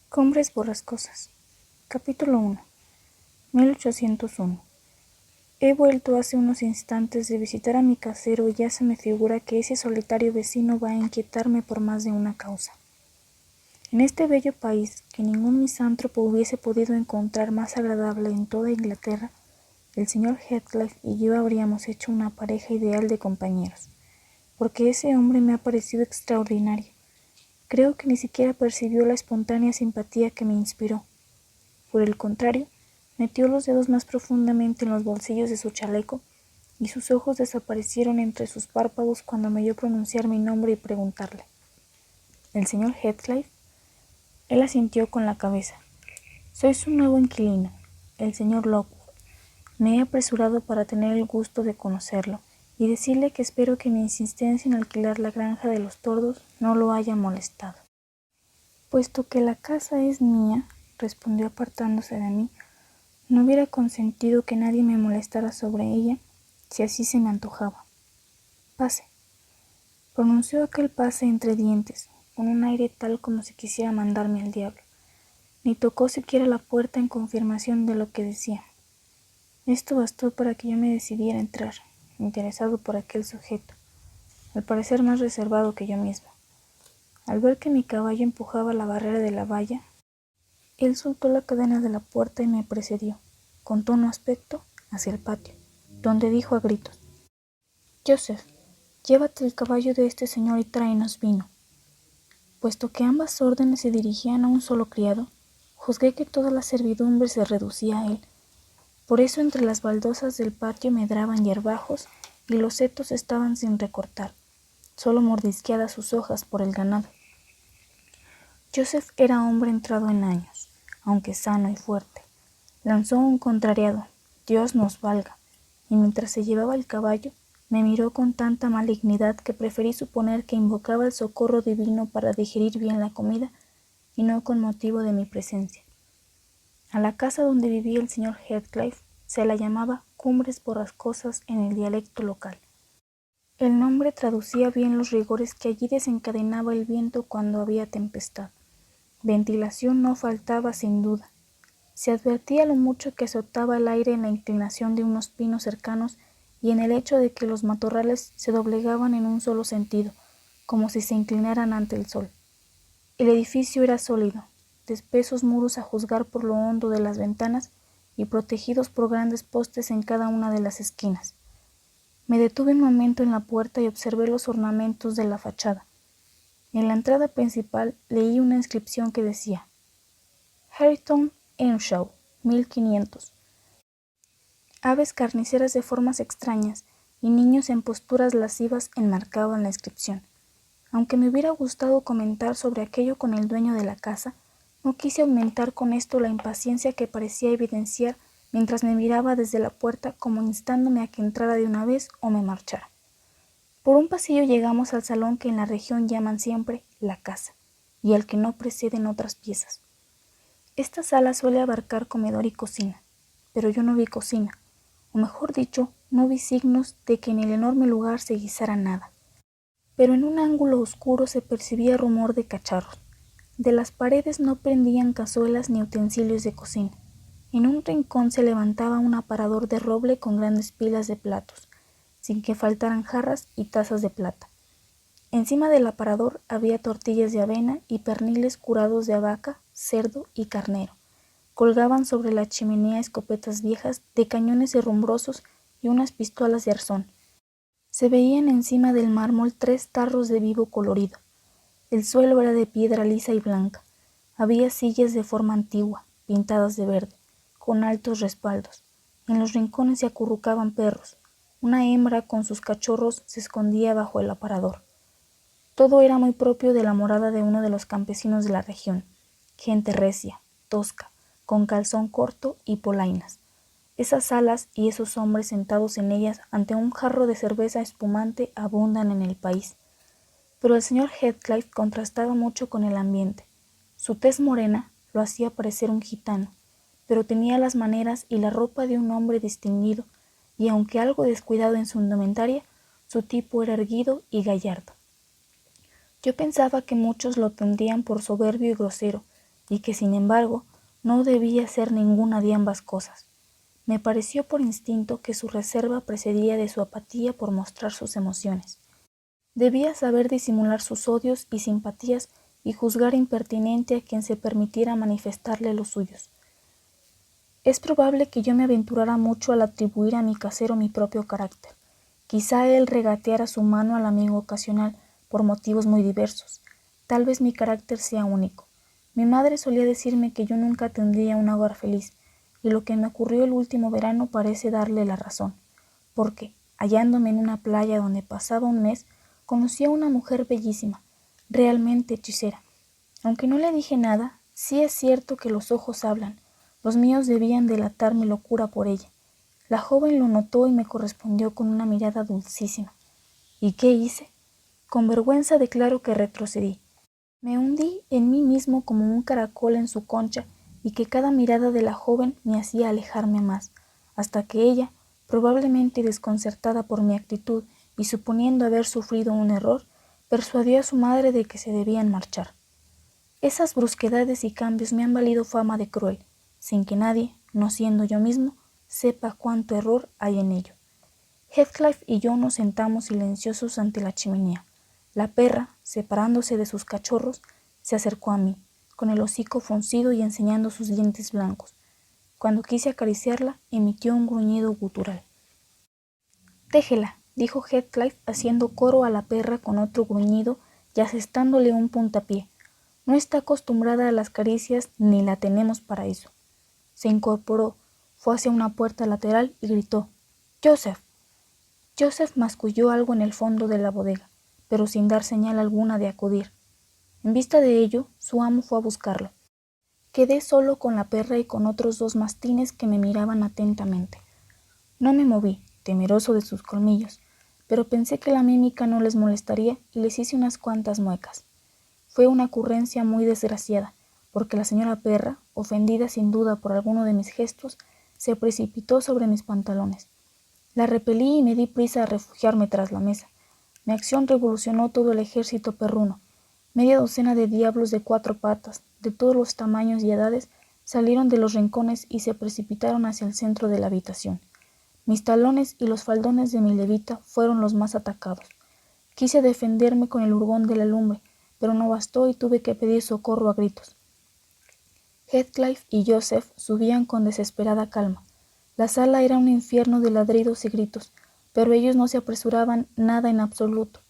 Cumbres borrascosas. Capítulo 1. 1801. He vuelto hace unos instantes de visitar a mi casero y ya se me figura que ese solitario vecino va a inquietarme por más de una causa. En este bello país, que ningún misántropo hubiese podido encontrar más agradable en toda Inglaterra, el señor Heathcliff y yo habríamos hecho una pareja ideal de compañeros, porque ese hombre me ha parecido extraordinario. Creo que ni siquiera percibió la espontánea simpatía que me inspiró. Por el contrario, metió los dedos más profundamente en los bolsillos de su chaleco y sus ojos desaparecieron entre sus párpados cuando me oyó pronunciar mi nombre y preguntarle: ¿El señor Heathcliff? Él asintió con la cabeza. Soy su nuevo inquilino, el señor Lockwood. Me he apresurado para tener el gusto de conocerlo y decirle que espero que mi insistencia en alquilar la granja de los tordos no lo haya molestado. Puesto que la casa es mía, respondió apartándose de mí, no hubiera consentido que nadie me molestara sobre ella, si así se me antojaba. Pase. Pronunció aquel pase entre dientes, con un aire tal como si quisiera mandarme al diablo. Ni tocó siquiera la puerta en confirmación de lo que decía. Esto bastó para que yo me decidiera a entrar, interesado por aquel sujeto, al parecer más reservado que yo mismo. Al ver que mi caballo empujaba la barrera de la valla, él soltó la cadena de la puerta y me precedió, con tono aspecto, hacia el patio, donde dijo a gritos: Joseph, llévate el caballo de este señor y tráenos vino. Puesto que ambas órdenes se dirigían a un solo criado, juzgué que toda la servidumbre se reducía a él. Por eso entre las baldosas del patio medraban hierbajos y los setos estaban sin recortar, solo mordisqueadas sus hojas por el ganado. Joseph era hombre entrado en años, aunque sano y fuerte. Lanzó un contrariado, Dios nos valga, y mientras se llevaba el caballo, me miró con tanta malignidad que preferí suponer que invocaba el socorro divino para digerir bien la comida, y no con motivo de mi presencia. A la casa donde vivía el señor Heathcliff se la llamaba Cumbres Borrascosas en el dialecto local. El nombre traducía bien los rigores que allí desencadenaba el viento cuando había tempestad. Ventilación no faltaba sin duda. Se advertía lo mucho que azotaba el aire en la inclinación de unos pinos cercanos y en el hecho de que los matorrales se doblegaban en un solo sentido, como si se inclinaran ante el sol. El edificio era sólido, de espesos muros a juzgar por lo hondo de las ventanas y protegidos por grandes postes en cada una de las esquinas. Me detuve un momento en la puerta y observé los ornamentos de la fachada. En la entrada principal leí una inscripción que decía: Hareton Earnshaw, 1500. Aves carniceras de formas extrañas y niños en posturas lascivas enmarcaban la inscripción. Aunque me hubiera gustado comentar sobre aquello con el dueño de la casa, no quise aumentar con esto la impaciencia que parecía evidenciar mientras me miraba desde la puerta como instándome a que entrara de una vez o me marchara. Por un pasillo llegamos al salón que en la región llaman siempre la casa, y al que no preceden otras piezas. Esta sala suele abarcar comedor y cocina, pero yo no vi cocina, o mejor dicho, no vi signos de que en el enorme lugar se guisara nada. Pero en un ángulo oscuro se percibía rumor de cacharros. De las paredes no pendían cazuelas ni utensilios de cocina. En un rincón se levantaba un aparador de roble con grandes pilas de platos, sin que faltaran jarras y tazas de plata. Encima del aparador había tortillas de avena y perniles curados de vaca, cerdo y carnero. Colgaban sobre la chimenea escopetas viejas de cañones herrumbrosos y unas pistolas de arzón. Se veían encima del mármol 3 tarros de vivo colorido. El suelo era de piedra lisa y blanca. Había sillas de forma antigua, pintadas de verde, con altos respaldos. En los rincones se acurrucaban perros. Una hembra con sus cachorros se escondía bajo el aparador. Todo era muy propio de la morada de uno de los campesinos de la región. Gente recia, tosca, con calzón corto y polainas. Esas salas y esos hombres sentados en ellas ante un jarro de cerveza espumante abundan en el país. Pero el señor Heathcliff contrastaba mucho con el ambiente. Su tez morena lo hacía parecer un gitano, pero tenía las maneras y la ropa de un hombre distinguido, y aunque algo descuidado en su indumentaria, su tipo era erguido y gallardo. Yo pensaba que muchos lo tendrían por soberbio y grosero, y que sin embargo no debía ser ninguna de ambas cosas. Me pareció por instinto que su reserva precedía de su apatía por mostrar sus emociones. Debía saber disimular sus odios y simpatías y juzgar impertinente a quien se permitiera manifestarle los suyos. Es probable que yo me aventurara mucho al atribuir a mi casero mi propio carácter. Quizá él regateara su mano al amigo ocasional por motivos muy diversos. Tal vez mi carácter sea único. Mi madre solía decirme que yo nunca tendría un hogar feliz, y lo que me ocurrió el último verano parece darle la razón, porque, hallándome en una playa donde pasaba un mes, conocí a una mujer bellísima, realmente hechicera. Aunque no le dije nada, sí es cierto que los ojos hablan. Los míos debían delatar mi locura por ella. La joven lo notó y me correspondió con una mirada dulcísima. ¿Y qué hice? Con vergüenza declaro que retrocedí. Me hundí en mí mismo como un caracol en su concha y que cada mirada de la joven me hacía alejarme más, hasta que ella, probablemente desconcertada por mi actitud y suponiendo haber sufrido un error, persuadió a su madre de que se debían marchar. Esas brusquedades y cambios me han valido fama de cruel, sin que nadie, no siendo yo mismo, sepa cuánto error hay en ello. Heathcliff y yo nos sentamos silenciosos ante la chimenea. La perra, separándose de sus cachorros, se acercó a mí, con el hocico fruncido y enseñando sus dientes blancos. Cuando quise acariciarla, emitió un gruñido gutural. «Déjela», dijo Heathcliff, haciendo coro a la perra con otro gruñido y asestándole un puntapié. «No está acostumbrada a las caricias ni la tenemos para eso». Se incorporó, fue hacia una puerta lateral y gritó: «¡Joseph!». Joseph masculló algo en el fondo de la bodega, pero sin dar señal alguna de acudir. En vista de ello, su amo fue a buscarlo. Quedé solo con la perra y con otros 2 mastines que me miraban atentamente. No me moví, temeroso de sus colmillos, pero pensé que la mímica no les molestaría y les hice unas cuantas muecas. Fue una ocurrencia muy desgraciada, porque la señora perra, ofendida sin duda por alguno de mis gestos, se precipitó sobre mis pantalones. La repelí y me di prisa a refugiarme tras la mesa. Mi acción revolucionó todo el ejército perruno. Media docena de diablos de 4 patas, de todos los tamaños y edades, salieron de los rincones y se precipitaron hacia el centro de la habitación. Mis talones y los faldones de mi levita fueron los más atacados. Quise defenderme con el hurgón de la lumbre, pero no bastó y tuve que pedir socorro a gritos. Heathcliff y Joseph subían con desesperada calma. La sala era un infierno de ladridos y gritos, pero ellos no se apresuraban nada en absoluto.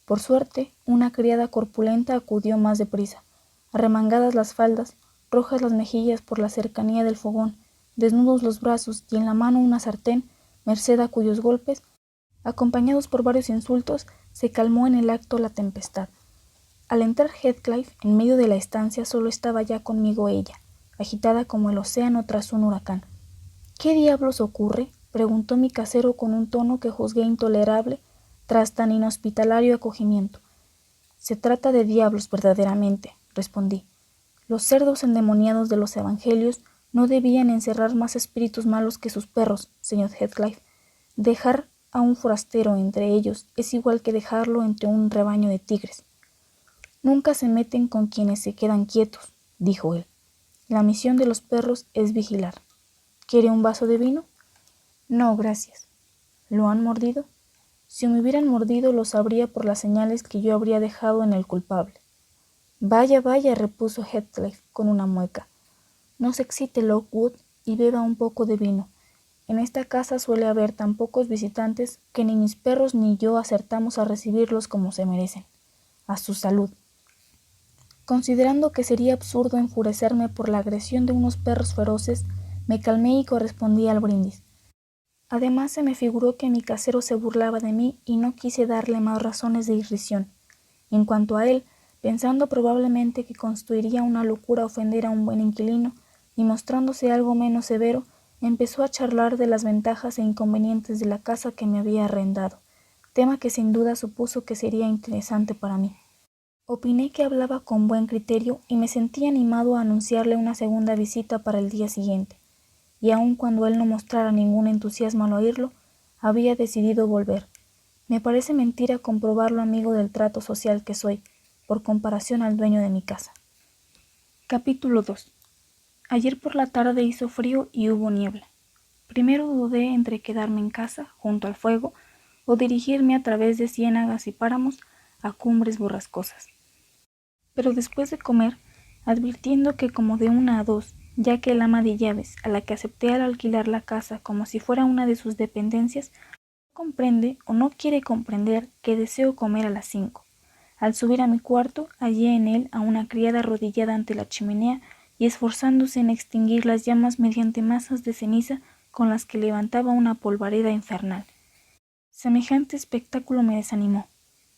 Por suerte, una criada corpulenta acudió más deprisa. Arremangadas las faldas, rojas las mejillas por la cercanía del fogón, desnudos los brazos y en la mano una sartén, merced a cuyos golpes, acompañados por varios insultos, se calmó en el acto la tempestad. Al entrar Heathcliff, en medio de la estancia solo estaba ya conmigo ella, agitada como el océano tras un huracán. «¿Qué diablos ocurre?», preguntó mi casero con un tono que juzgué intolerable tras tan inhospitalario acogimiento. «Se trata de diablos verdaderamente», respondí. «Los cerdos endemoniados de los evangelios no debían encerrar más espíritus malos que sus perros, señor Heathcliff. Dejar a un forastero entre ellos es igual que dejarlo entre un rebaño de tigres». «Nunca se meten con quienes se quedan quietos», dijo él. «La misión de los perros es vigilar. ¿Quiere un vaso de vino?» «No, gracias». «¿Lo han mordido?» «Si me hubieran mordido lo sabría por las señales que yo habría dejado en el culpable». «Vaya, vaya», repuso Heathcliff con una mueca. «No se excite, Lockwood, y beba un poco de vino. En esta casa suele haber tan pocos visitantes que ni mis perros ni yo acertamos a recibirlos como se merecen. A su salud». Considerando que sería absurdo enfurecerme por la agresión de unos perros feroces, me calmé y correspondí al brindis. Además se me figuró que mi casero se burlaba de mí y no quise darle más razones de irrisión. En cuanto a él, pensando probablemente que constituiría una locura ofender a un buen inquilino, y mostrándose algo menos severo, empezó a charlar de las ventajas e inconvenientes de la casa que me había arrendado, tema que sin duda supuso que sería interesante para mí. Opiné que hablaba con buen criterio y me sentí animado a anunciarle una segunda visita para el día siguiente, y aun cuando él no mostrara ningún entusiasmo al oírlo, había decidido volver. Me parece mentira comprobar lo amigo del trato social que soy, por comparación al dueño de mi casa. Capítulo 2. Ayer por la tarde hizo frío y hubo niebla. Primero dudé entre quedarme en casa, junto al fuego, o dirigirme a través de ciénagas y páramos a cumbres borrascosas. Pero después de comer, advirtiendo que como de 1 a 2, ya que el ama de llaves, a la que acepté al alquilar la casa como si fuera una de sus dependencias, no comprende o no quiere comprender que deseo comer a las 5. Al subir a mi cuarto, hallé en él a una criada arrodillada ante la chimenea y esforzándose en extinguir las llamas mediante masas de ceniza con las que levantaba una polvareda infernal. Semejante espectáculo me desanimó.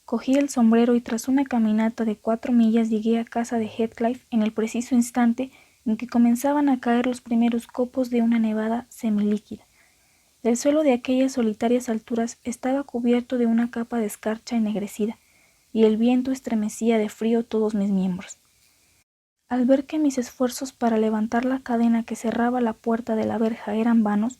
Cogí el sombrero y tras una caminata de 4 millas llegué a casa de Heathcliff en el preciso instante en que comenzaban a caer los primeros copos de una nevada semilíquida. El suelo de aquellas solitarias alturas estaba cubierto de una capa de escarcha ennegrecida, y el viento estremecía de frío todos mis miembros. Al ver que mis esfuerzos para levantar la cadena que cerraba la puerta de la verja eran vanos,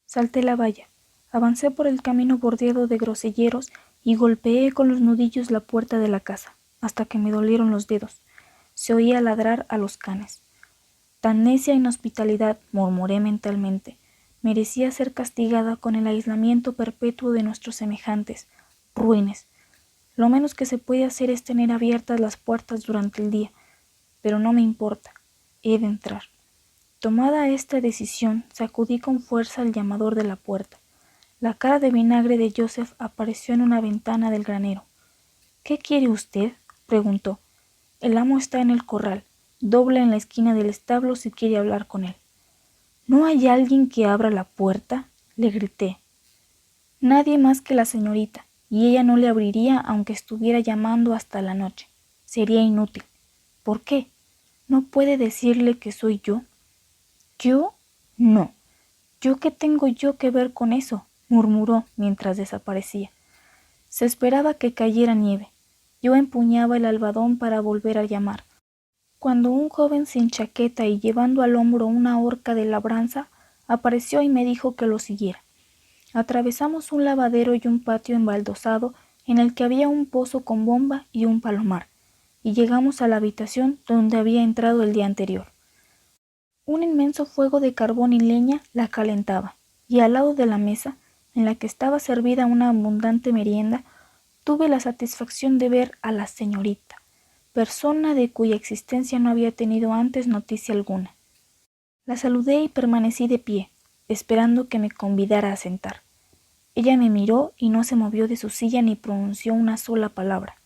salté la valla, avancé por el camino bordeado de groselleros y golpeé con los nudillos la puerta de la casa, hasta que me dolieron los dedos. Se oía ladrar a los canes. Tan necia inhospitalidad, murmuré mentalmente, merecía ser castigada con el aislamiento perpetuo de nuestros semejantes, ruines. Lo menos que se puede hacer es tener abiertas las puertas durante el día, pero no me importa, he de entrar. Tomada esta decisión, sacudí con fuerza el llamador de la puerta. La cara de vinagre de Joseph apareció en una ventana del granero. —¿Qué quiere usted? —preguntó. —El amo está en el corral. Doble en la esquina del establo si quiere hablar con él. —¿No hay alguien que abra la puerta? —le grité. —Nadie más que la señorita, y ella no le abriría aunque estuviera llamando hasta la noche. Sería inútil. —¿Por qué? ¿No puede decirle que soy yo? —¿Yo? No. —¿Yo qué tengo yo que ver con eso? —murmuró mientras desaparecía. Se esperaba que cayera nieve. Yo empuñaba el albadón para volver a llamar, cuando un joven sin chaqueta y llevando al hombro una horca de labranza apareció y me dijo que lo siguiera. Atravesamos un lavadero y un patio embaldosado en el que había un pozo con bomba y un palomar, y llegamos a la habitación donde había entrado el día anterior. Un inmenso fuego de carbón y leña la calentaba, y al lado de la mesa, en la que estaba servida una abundante merienda, tuve la satisfacción de ver a la señorita, persona de cuya existencia no había tenido antes noticia alguna. La saludé y permanecí de pie, esperando que me convidara a sentar. Ella me miró y no se movió de su silla ni pronunció una sola palabra.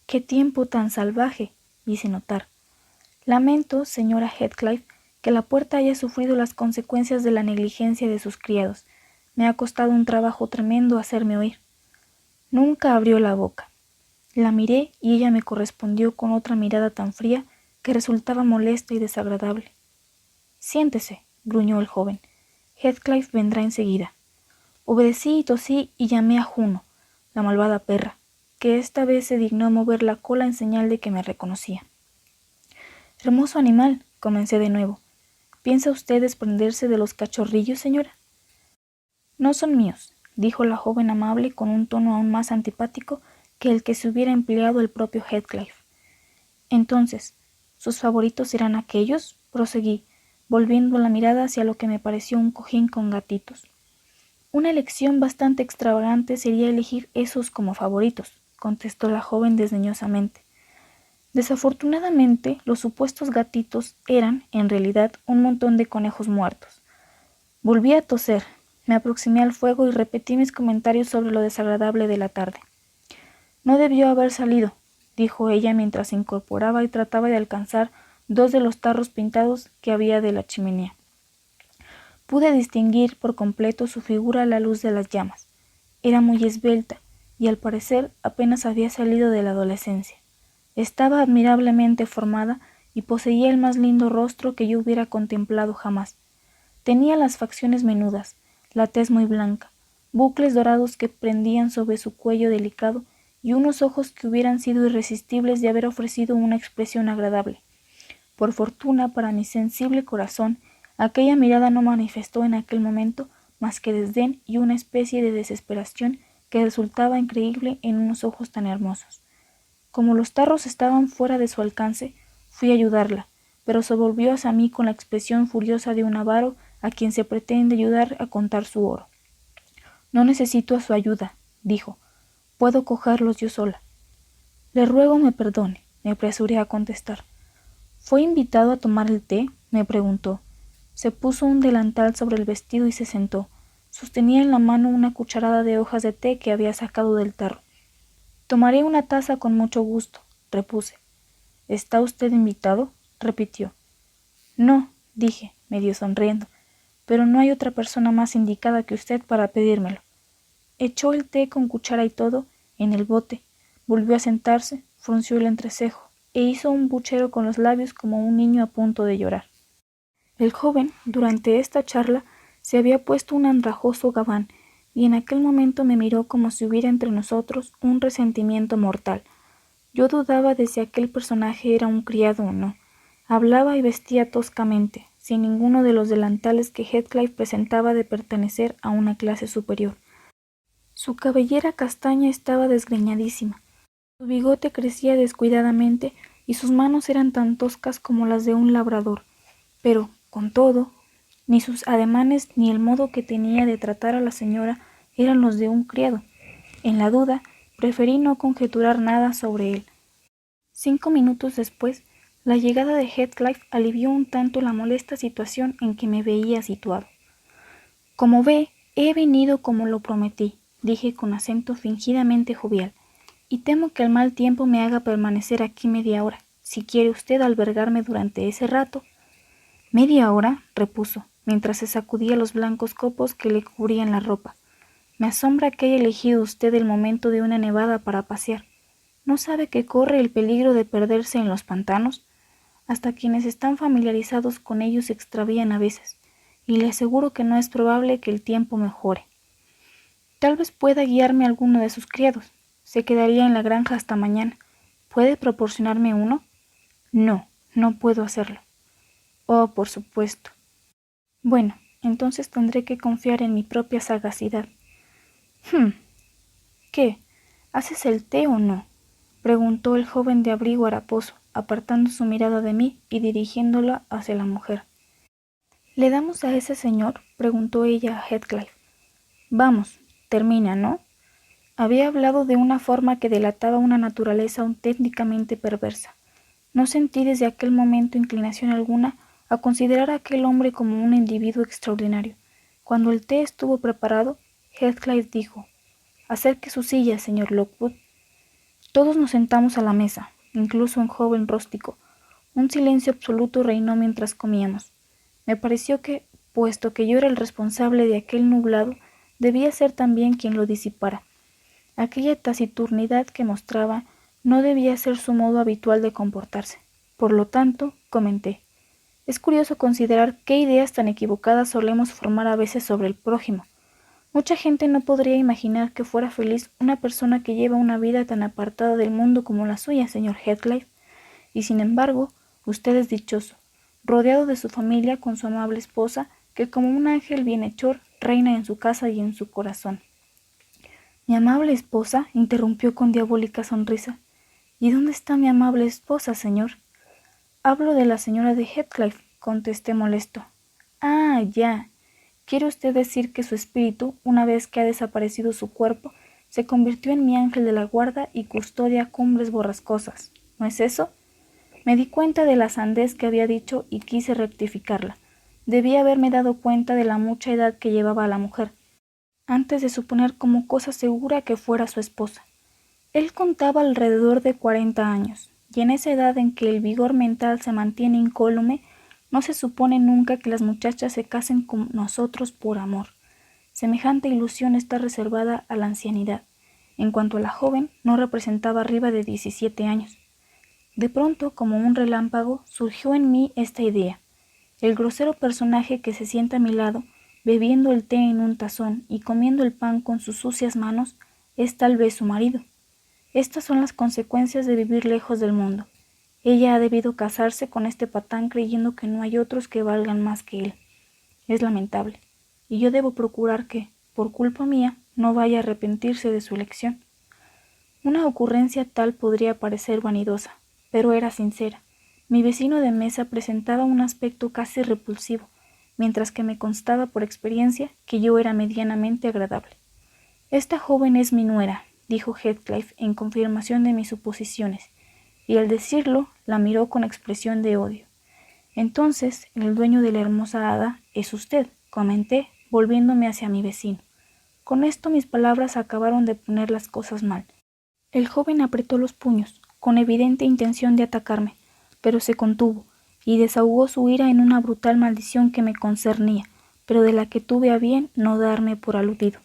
—¡Qué tiempo tan salvaje! —hice notar. —Lamento, señora Heathcliff, que la puerta haya sufrido las consecuencias de la negligencia de sus criados. Me ha costado un trabajo tremendo hacerme oír. Nunca abrió la boca. La miré y ella me correspondió con otra mirada tan fría que resultaba molesta y desagradable. —Siéntese —gruñó el joven—. Heathcliff vendrá enseguida. Obedecí y tosí y llamé a Juno, la malvada perra, que esta vez se dignó mover la cola en señal de que me reconocía. —Hermoso animal —comencé de nuevo—. ¿Piensa usted desprenderse de los cachorrillos, señora? —No son míos —dijo la joven amable con un tono aún más antipático que el que se hubiera empleado el propio Heathcliff. —Entonces, ¿sus favoritos serán aquellos? —proseguí, volviendo la mirada hacia lo que me pareció un cojín con gatitos. —Una elección bastante extravagante sería elegir esos como favoritos —contestó la joven desdeñosamente. Desafortunadamente, los supuestos gatitos eran, en realidad, un montón de conejos muertos. Volví a toser, me aproximé al fuego y repetí mis comentarios sobre lo desagradable de la tarde. —No debió haber salido —dijo ella mientras se incorporaba y trataba de alcanzar 2 de los tarros pintados que había de la chimenea. Pude distinguir por completo su figura a la luz de las llamas. Era muy esbelta y al parecer apenas había salido de la adolescencia. Estaba admirablemente formada y poseía el más lindo rostro que yo hubiera contemplado jamás. Tenía las facciones menudas, la tez muy blanca, bucles dorados que pendían sobre su cuello delicado y unos ojos que hubieran sido irresistibles de haber ofrecido una expresión agradable. Por fortuna para mi sensible corazón, aquella mirada no manifestó en aquel momento más que desdén y una especie de desesperación que resultaba increíble en unos ojos tan hermosos. Como los tarros estaban fuera de su alcance, fui a ayudarla, pero se volvió hacia mí con la expresión furiosa de un avaro a quien se pretende ayudar a contar su oro. «No necesito su ayuda», dijo. «Puedo cogerlos yo sola». «Le ruego me perdone», me apresuré a contestar. «¿Fue invitado a tomar el té?», me preguntó. Se puso un delantal sobre el vestido y se sentó. Sostenía en la mano una cucharada de hojas de té que había sacado del tarro. «Tomaré una taza con mucho gusto», repuse. «¿Está usted invitado?», repitió. «No», dije, medio sonriendo, «pero no hay otra persona más indicada que usted para pedírmelo». Echó el té con cuchara y todo en el bote, volvió a sentarse, frunció el entrecejo e hizo un buchero con los labios como un niño a punto de llorar. El joven, durante esta charla, se había puesto un andrajoso gabán y en aquel momento me miró como si hubiera entre nosotros un resentimiento mortal. Yo dudaba de si aquel personaje era un criado o no. Hablaba y vestía toscamente, sin ninguno de los delantales que Heathcliff presentaba de pertenecer a una clase superior. Su cabellera castaña estaba desgreñadísima, su bigote crecía descuidadamente y sus manos eran tan toscas como las de un labrador. Pero, con todo, ni sus ademanes ni el modo que tenía de tratar a la señora eran los de un criado. En la duda, preferí no conjeturar nada sobre él. 5 minutos después, la llegada de Heathcliff alivió un tanto la molesta situación en que me veía situado. «Como ve, he venido como lo prometí», dije con acento fingidamente jovial, «y temo que el mal tiempo me haga permanecer aquí media hora. Si quiere usted albergarme durante ese rato». «¿Media hora?», repuso, mientras se sacudía los blancos copos que le cubrían la ropa. «Me asombra que haya elegido usted el momento de una nevada para pasear. ¿No sabe que corre el peligro de perderse en los pantanos? Hasta quienes están familiarizados con ellos se extravían a veces, y le aseguro que no es probable que el tiempo mejore. Tal vez pueda guiarme alguno de sus criados. Se quedaría en la granja hasta mañana. ¿Puede proporcionarme uno?» «No, no puedo hacerlo». «Oh, por supuesto». «Bueno, entonces tendré que confiar en mi propia sagacidad». «¿Qué? ¿Haces el té o no?», preguntó el joven de abrigo haraposo, apartando su mirada de mí y dirigiéndola hacia la mujer. «¿Le damos a ese señor?», preguntó ella a Heathcliff. «Vamos, termina, ¿no?». Había hablado de una forma que delataba una naturaleza auténticamente perversa. No sentí desde aquel momento inclinación alguna a considerar a aquel hombre como un individuo extraordinario. Cuando el té estuvo preparado, Heathcliff dijo: «Acerque su silla, señor Lockwood». Todos nos sentamos a la mesa, incluso un joven rústico. Un silencio absoluto reinó mientras comíamos. Me pareció que, puesto que yo era el responsable de aquel nublado, debía ser también quien lo disipara. Aquella taciturnidad que mostraba no debía ser su modo habitual de comportarse. Por lo tanto, comenté: «Es curioso considerar qué ideas tan equivocadas solemos formar a veces sobre el prójimo. Mucha gente no podría imaginar que fuera feliz una persona que lleva una vida tan apartada del mundo como la suya, señor Heathcliff, y sin embargo, usted es dichoso, rodeado de su familia con su amable esposa, que como un ángel bienhechor reina en su casa y en su corazón». «¿Mi amable esposa?», interrumpió con diabólica sonrisa. «¿Y dónde está mi amable esposa, señor?». «Hablo de la señora de Heathcliff», contesté molesto. «Ah, ya. ¿Quiere usted decir que su espíritu, una vez que ha desaparecido su cuerpo, se convirtió en mi ángel de la guarda y custodia cumbres borrascosas? ¿No es eso?». Me di cuenta de la sandez que había dicho y quise rectificarla. Debía haberme dado cuenta de la mucha edad que llevaba la mujer, antes de suponer como cosa segura que fuera su esposa. Él contaba alrededor de 40 años, y en esa edad en que el vigor mental se mantiene incólume, no se supone nunca que las muchachas se casen con nosotros por amor. Semejante ilusión está reservada a la ancianidad. En cuanto a la joven, no representaba arriba de 17 años. De pronto, como un relámpago, surgió en mí esta idea. El grosero personaje que se sienta a mi lado, bebiendo el té en un tazón y comiendo el pan con sus sucias manos, es tal vez su marido. Estas son las consecuencias de vivir lejos del mundo. Ella ha debido casarse con este patán creyendo que no hay otros que valgan más que él. Es lamentable, y yo debo procurar que, por culpa mía, no vaya a arrepentirse de su elección. Una ocurrencia tal podría parecer vanidosa, pero era sincera. Mi vecino de mesa presentaba un aspecto casi repulsivo, mientras que me constaba por experiencia que yo era medianamente agradable. «Esta joven es mi nuera», dijo Heathcliff en confirmación de mis suposiciones, y al decirlo la miró con expresión de odio. «Entonces, el dueño de la hermosa hada es usted», comenté, volviéndome hacia mi vecino. Con esto mis palabras acabaron de poner las cosas mal. El joven apretó los puños, con evidente intención de atacarme, pero se contuvo, y desahogó su ira en una brutal maldición que me concernía, pero de la que tuve a bien no darme por aludido.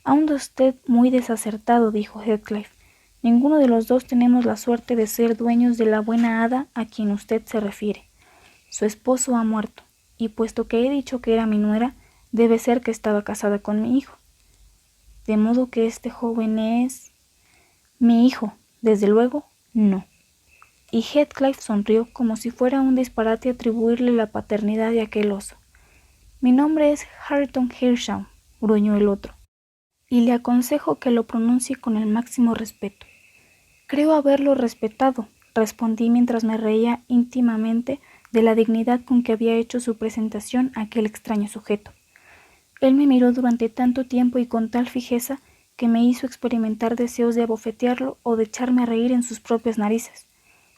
«Anda usted muy desacertado», dijo Heathcliff. «Ninguno de los dos tenemos la suerte de ser dueños de la buena hada a quien usted se refiere. Su esposo ha muerto, y puesto que he dicho que era mi nuera, debe ser que estaba casada con mi hijo. De modo que este joven es... mi hijo, desde luego, no». Y Heathcliff sonrió como si fuera un disparate atribuirle la paternidad de aquel oso. «Mi nombre es Hareton Earnshaw», gruñó el otro, «y le aconsejo que lo pronuncie con el máximo respeto». «Creo haberlo respetado», respondí mientras me reía íntimamente de la dignidad con que había hecho su presentación a aquel extraño sujeto. Él me miró durante tanto tiempo y con tal fijeza que me hizo experimentar deseos de abofetearlo o de echarme a reír en sus propias narices.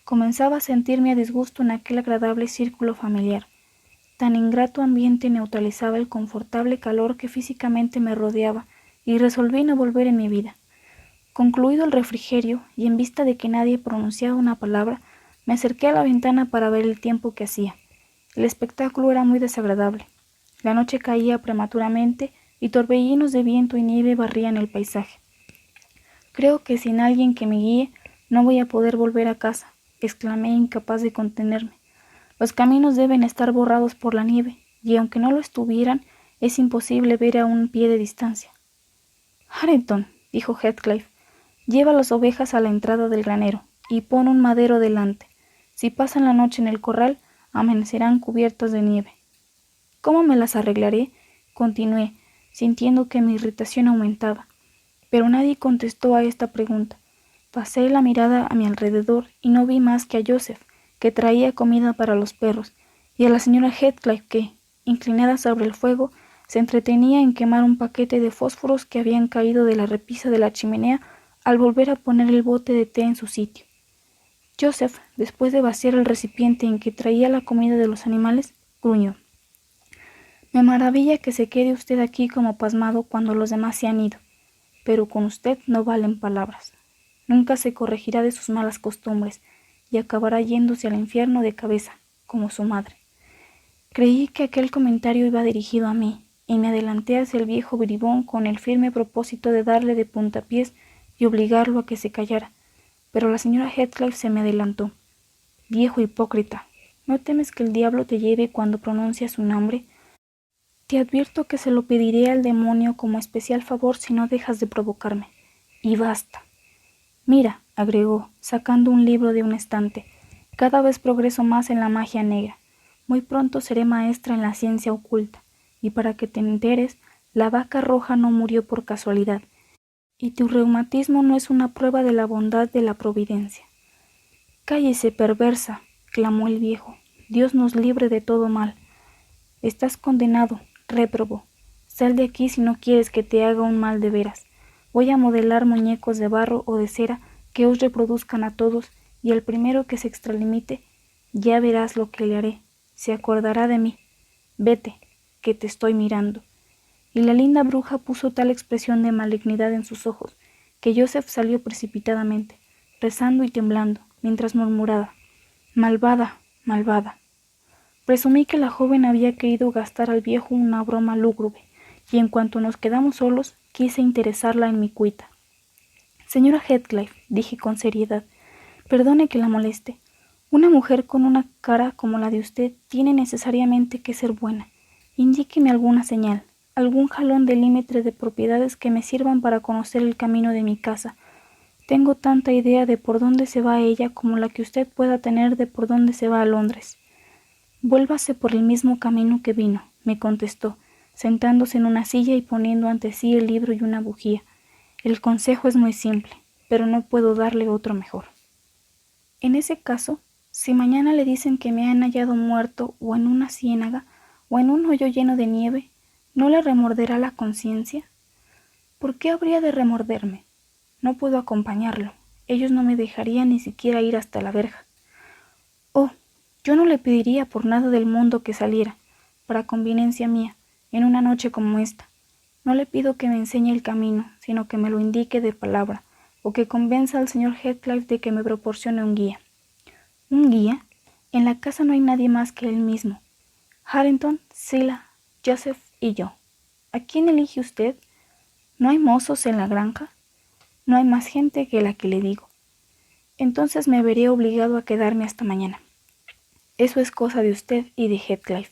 Comenzaba a sentirme a disgusto en aquel agradable círculo familiar. Tan ingrato ambiente neutralizaba el confortable calor que físicamente me rodeaba, y resolví no volver en mi vida. Concluido el refrigerio, y en vista de que nadie pronunciaba una palabra, me acerqué a la ventana para ver el tiempo que hacía. El espectáculo era muy desagradable. La noche caía prematuramente, y torbellinos de viento y nieve barrían el paisaje. «Creo que sin alguien que me guíe no voy a poder volver a casa», exclamé, incapaz de contenerme. «Los caminos deben estar borrados por la nieve, y aunque no lo estuvieran, es imposible ver a un pie de distancia». «Hareton», dijo Heathcliff, «lleva las ovejas a la entrada del granero, y pon un madero delante. Si pasan la noche en el corral, amanecerán cubiertas de nieve». «¿Cómo me las arreglaré?», continué, sintiendo que mi irritación aumentaba. Pero nadie contestó a esta pregunta. Pasé la mirada a mi alrededor y no vi más que a Joseph, que traía comida para los perros, y a la señora Heathcliff que, inclinada sobre el fuego, se entretenía en quemar un paquete de fósforos que habían caído de la repisa de la chimenea al volver a poner el bote de té en su sitio. Joseph, después de vaciar el recipiente en que traía la comida de los animales, gruñó: «Me maravilla que se quede usted aquí como pasmado cuando los demás se han ido, pero con usted no valen palabras. Nunca se corregirá de sus malas costumbres y acabará yéndose al infierno de cabeza, como su madre». Creí que aquel comentario iba dirigido a mí, y me adelanté hacia el viejo bribón con el firme propósito de darle de puntapiés y obligarlo a que se callara, pero la señora Heathcliff se me adelantó. «Viejo hipócrita, ¿no temes que el diablo te lleve cuando pronuncias su nombre? Te advierto que se lo pediré al demonio como especial favor si no dejas de provocarme. Y basta. Mira», agregó, sacando un libro de un estante, «cada vez progreso más en la magia negra. Muy pronto seré maestra en la ciencia oculta, y para que te enteres, la vaca roja no murió por casualidad, y tu reumatismo no es una prueba de la bondad de la providencia». «Cállese, perversa», clamó el viejo, «Dios nos libre de todo mal. Estás condenado, réprobo. Sal de aquí si no quieres que te haga un mal de veras. Voy a modelar muñecos de barro o de cera que os reproduzcan a todos, y el primero que se extralimite, ya verás lo que le haré. Se acordará de mí. Vete, que te estoy mirando». Y la linda bruja puso tal expresión de malignidad en sus ojos, que Joseph salió precipitadamente, rezando y temblando, mientras murmuraba: «Malvada, malvada». Presumí que la joven había querido gastar al viejo una broma lúgubre, y en cuanto nos quedamos solos, quise interesarla en mi cuita. «Señora Heathcliff», dije con seriedad, «perdone que la moleste. Una mujer con una cara como la de usted tiene necesariamente que ser buena. Indíqueme alguna señal, algún jalón de límite de propiedades que me sirvan para conocer el camino de mi casa. Tengo tanta idea de por dónde se va ella como la que usted pueda tener de por dónde se va a Londres». «Vuélvase por el mismo camino que vino», me contestó, sentándose en una silla y poniendo ante sí el libro y una bujía. «El consejo es muy simple, pero no puedo darle otro mejor». «En ese caso», Si mañana le dicen que me han hallado muerto o en una ciénaga o en un hoyo lleno de nieve, ¿no le remorderá la conciencia? ¿Por qué habría de remorderme? No puedo acompañarlo. Ellos no me dejarían ni siquiera ir hasta la verja. Oh, yo no le pediría por nada del mundo que saliera, para conveniencia mía, en una noche como esta. No le pido que me enseñe el camino, sino que me lo indique de palabra, o que convenza al señor Heathcliff de que me proporcione un guía. ¿Un guía? En la casa no hay nadie más que él mismo. Hareton, Zillah, Joseph y yo. ¿A quién elige usted? ¿No hay mozos en la granja? No hay más gente que la que le digo. Entonces me veré obligado a quedarme hasta mañana. Eso es cosa de usted y de Heathcliff.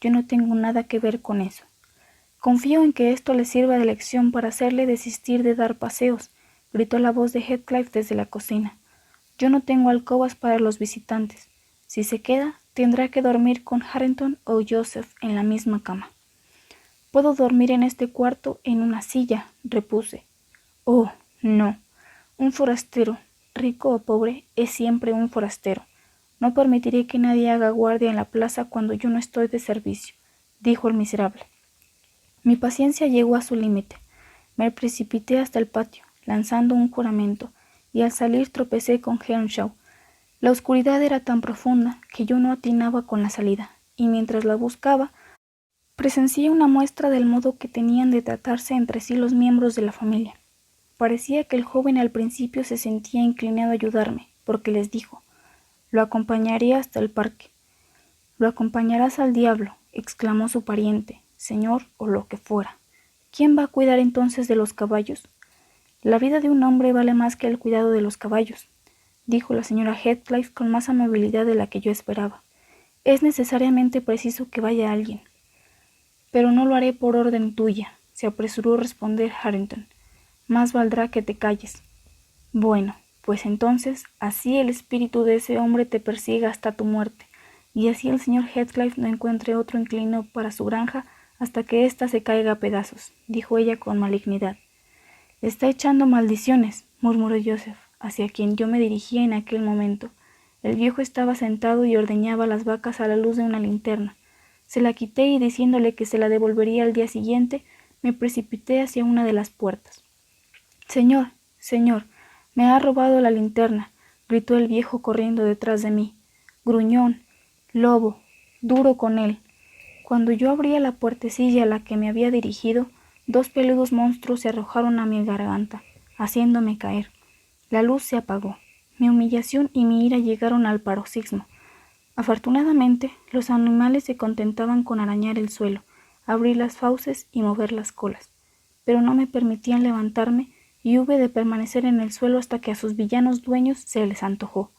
Yo no tengo nada que ver con eso. Confío en que esto le sirva de lección para hacerle desistir de dar paseos, gritó la voz de Heathcliff desde la cocina. Yo no tengo alcobas para los visitantes. Si se queda, tendrá que dormir con Hareton o Joseph en la misma cama. Puedo dormir en este cuarto en una silla, repuse. Oh, no. Un forastero, rico o pobre, es siempre un forastero. No permitiré que nadie haga guardia en la plaza cuando yo no estoy de servicio, dijo el miserable. Mi paciencia llegó a su límite. Me precipité hasta el patio, lanzando un juramento, y al salir tropecé con Earnshaw. La oscuridad era tan profunda que yo no atinaba con la salida, y mientras la buscaba, presencié una muestra del modo que tenían de tratarse entre sí los miembros de la familia. Parecía que el joven al principio se sentía inclinado a ayudarme, porque les dijo: «Lo acompañaré hasta el parque». «Lo acompañarás al diablo», exclamó su pariente, señor o lo que fuera. «¿Quién va a cuidar entonces de los caballos?» «La vida de un hombre vale más que el cuidado de los caballos», dijo la señora Heathcliff con más amabilidad de la que yo esperaba. «Es necesariamente preciso que vaya alguien». «Pero no lo haré por orden tuya», se apresuró a responder Hareton. «Más valdrá que te calles». «Bueno, pues entonces, así el espíritu de ese hombre te persiga hasta tu muerte, y así el señor Heathcliff no encuentre otro inquilino para su granja hasta que ésta se caiga a pedazos», dijo ella con malignidad. «Está echando maldiciones», murmuró Joseph, hacia quien yo me dirigía en aquel momento. El viejo estaba sentado y ordeñaba las vacas a la luz de una linterna. Se la quité y, diciéndole que se la devolvería al día siguiente, me precipité hacia una de las puertas. «Señor, señor, me ha robado la linterna», gritó el viejo corriendo detrás de mí. «Gruñón, lobo, duro con él». Cuando yo abría la puertecilla a la que me había dirigido, dos peludos monstruos se arrojaron a mi garganta, haciéndome caer. La luz se apagó. Mi humillación y mi ira llegaron al paroxismo. Afortunadamente, los animales se contentaban con arañar el suelo, abrir las fauces y mover las colas, pero no me permitían levantarme y hube de permanecer en el suelo hasta que a sus villanos dueños se les antojó.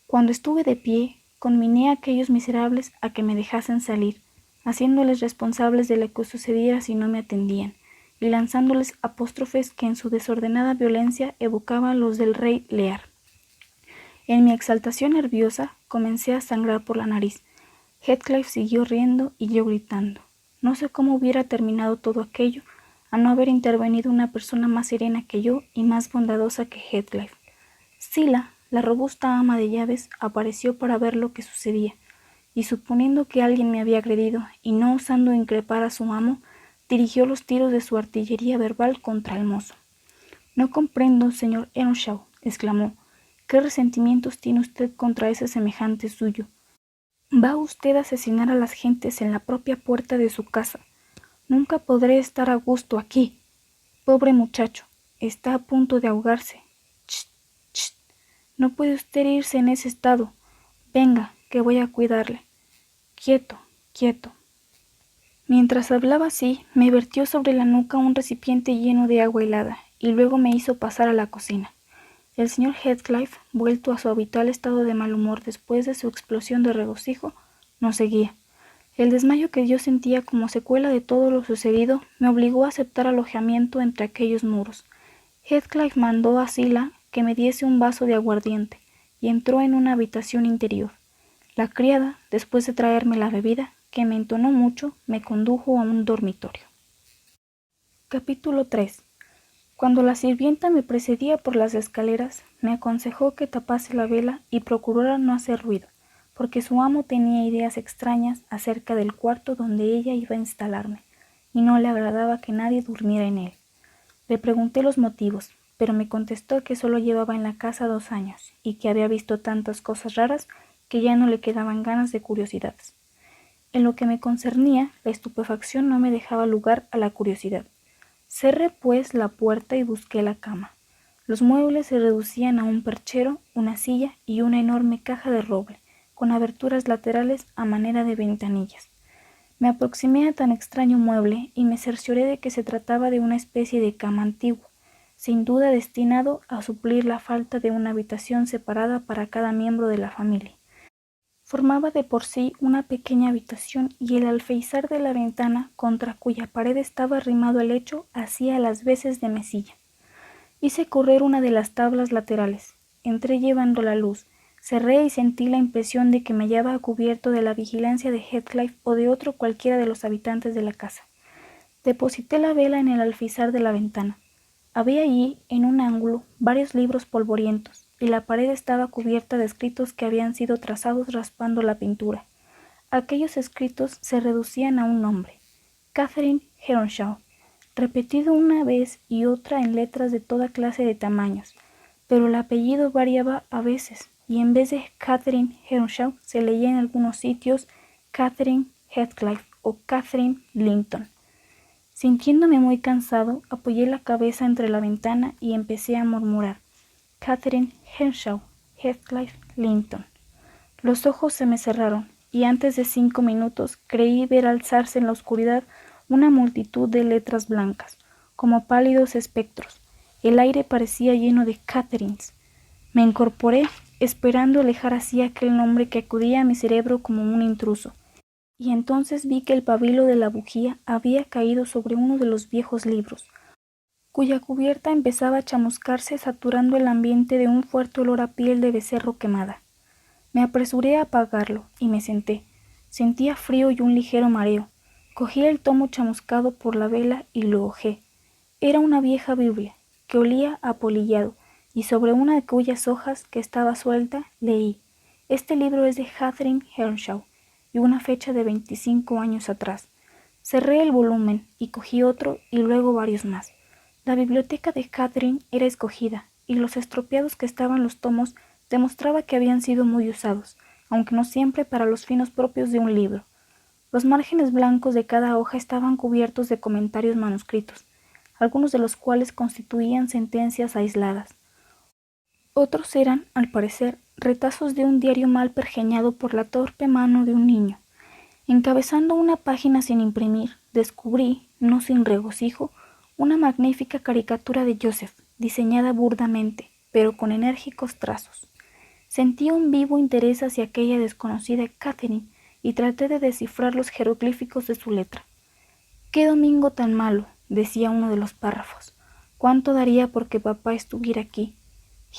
Cuando estuve de pie, conminé a aquellos miserables a que me dejasen salir, haciéndoles responsables de lo que sucediera si no me atendían, y lanzándoles apóstrofes que en su desordenada violencia evocaban los del rey Lear. En mi exaltación nerviosa comencé a sangrar por la nariz. Heathcliff siguió riendo y yo gritando. No sé cómo hubiera terminado todo aquello, a no haber intervenido una persona más serena que yo y más bondadosa que Heathcliff. Zillah, la robusta ama de llaves, apareció para ver lo que sucedía, y suponiendo que alguien me había agredido y no osando increpar a su amo, dirigió los tiros de su artillería verbal contra el mozo. «No comprendo, señor Earnshaw», exclamó. «¿Qué resentimientos tiene usted contra ese semejante suyo? ¿Va usted a asesinar a las gentes en la propia puerta de su casa? Nunca podré estar a gusto aquí. Pobre muchacho, está a punto de ahogarse. Chst, chst. No puede usted irse en ese estado. Venga, que voy a cuidarle. Quieto, quieto». Mientras hablaba así, me vertió sobre la nuca un recipiente lleno de agua helada, y luego me hizo pasar a la cocina. El señor Heathcliff, vuelto a su habitual estado de mal humor después de su explosión de regocijo, nos seguía. El desmayo que yo sentía como secuela de todo lo sucedido me obligó a aceptar alojamiento entre aquellos muros. Heathcliff mandó a Zillah que me diese un vaso de aguardiente y entró en una habitación interior. La criada, después de traerme la bebida, que me entonó mucho, me condujo a un dormitorio. Capítulo 3. Cuando la sirvienta me precedía por las escaleras, me aconsejó que tapase la vela y procurara no hacer ruido, porque su amo tenía ideas extrañas acerca del cuarto donde ella iba a instalarme, y no le agradaba que nadie durmiera en él. Le pregunté los motivos, pero me contestó que solo llevaba en la casa 2 años, y que había visto tantas cosas raras que ya no le quedaban ganas de curiosidades. En lo que me concernía, la estupefacción no me dejaba lugar a la curiosidad. Cerré pues la puerta y busqué la cama. Los muebles se reducían a un perchero, una silla y una enorme caja de roble, con aberturas laterales a manera de ventanillas. Me aproximé a tan extraño mueble y me cercioré de que se trataba de una especie de cama antiguo, sin duda destinado a suplir la falta de una habitación separada para cada miembro de la familia. Formaba de por sí una pequeña habitación y el alféizar de la ventana, contra cuya pared estaba arrimado el lecho, hacía las veces de mesilla. Hice correr una de las tablas laterales. Entré llevando la luz. Cerré y sentí la impresión de que me hallaba a cubierto de la vigilancia de Heathcliff o de otro cualquiera de los habitantes de la casa. Deposité la vela en el alféizar de la ventana. Había allí, en un ángulo, varios libros polvorientos, y la pared estaba cubierta de escritos que habían sido trazados raspando la pintura. Aquellos escritos se reducían a un nombre: Catherine Earnshaw, repetido una vez y otra en letras de toda clase de tamaños, pero el apellido variaba a veces, y en vez de Catherine Earnshaw se leía en algunos sitios Catherine Heathcliff o Catherine Linton. Sintiéndome muy cansado, apoyé la cabeza entre la ventana y empecé a murmurar: Catherine Earnshaw, Heathcliff Linton. Los ojos se me cerraron, y antes de 5 minutos creí ver alzarse en la oscuridad una multitud de letras blancas, como pálidos espectros. El aire parecía lleno de Catherines. Me incorporé, esperando alejar así aquel nombre que acudía a mi cerebro como un intruso. Y entonces vi que el pabilo de la bujía había caído sobre uno de los viejos libros, cuya cubierta empezaba a chamuscarse, saturando el ambiente de un fuerte olor a piel de becerro quemada. Me apresuré a apagarlo y me senté. Sentía frío y un ligero mareo. Cogí el tomo chamuscado por la vela y lo hojé. Era una vieja Biblia, que olía a apolillado, y sobre una de cuyas hojas, que estaba suelta, leí: Este libro es de Catherine Earnshaw, y una fecha de 25 años atrás. Cerré el volumen y cogí otro y luego varios más. La biblioteca de Catherine era escogida, y los estropeados que estaban los tomos demostraba que habían sido muy usados, aunque no siempre para los finos propios de un libro. Los márgenes blancos de cada hoja estaban cubiertos de comentarios manuscritos, algunos de los cuales constituían sentencias aisladas. Otros eran, al parecer, retazos de un diario mal pergeñado por la torpe mano de un niño. Encabezando una página sin imprimir, descubrí, no sin regocijo, una magnífica caricatura de Joseph, diseñada burdamente, pero con enérgicos trazos. Sentí un vivo interés hacia aquella desconocida Catherine y traté de descifrar los jeroglíficos de su letra. «¡Qué domingo tan malo!», decía uno de los párrafos. «¿Cuánto daría porque papá estuviera aquí?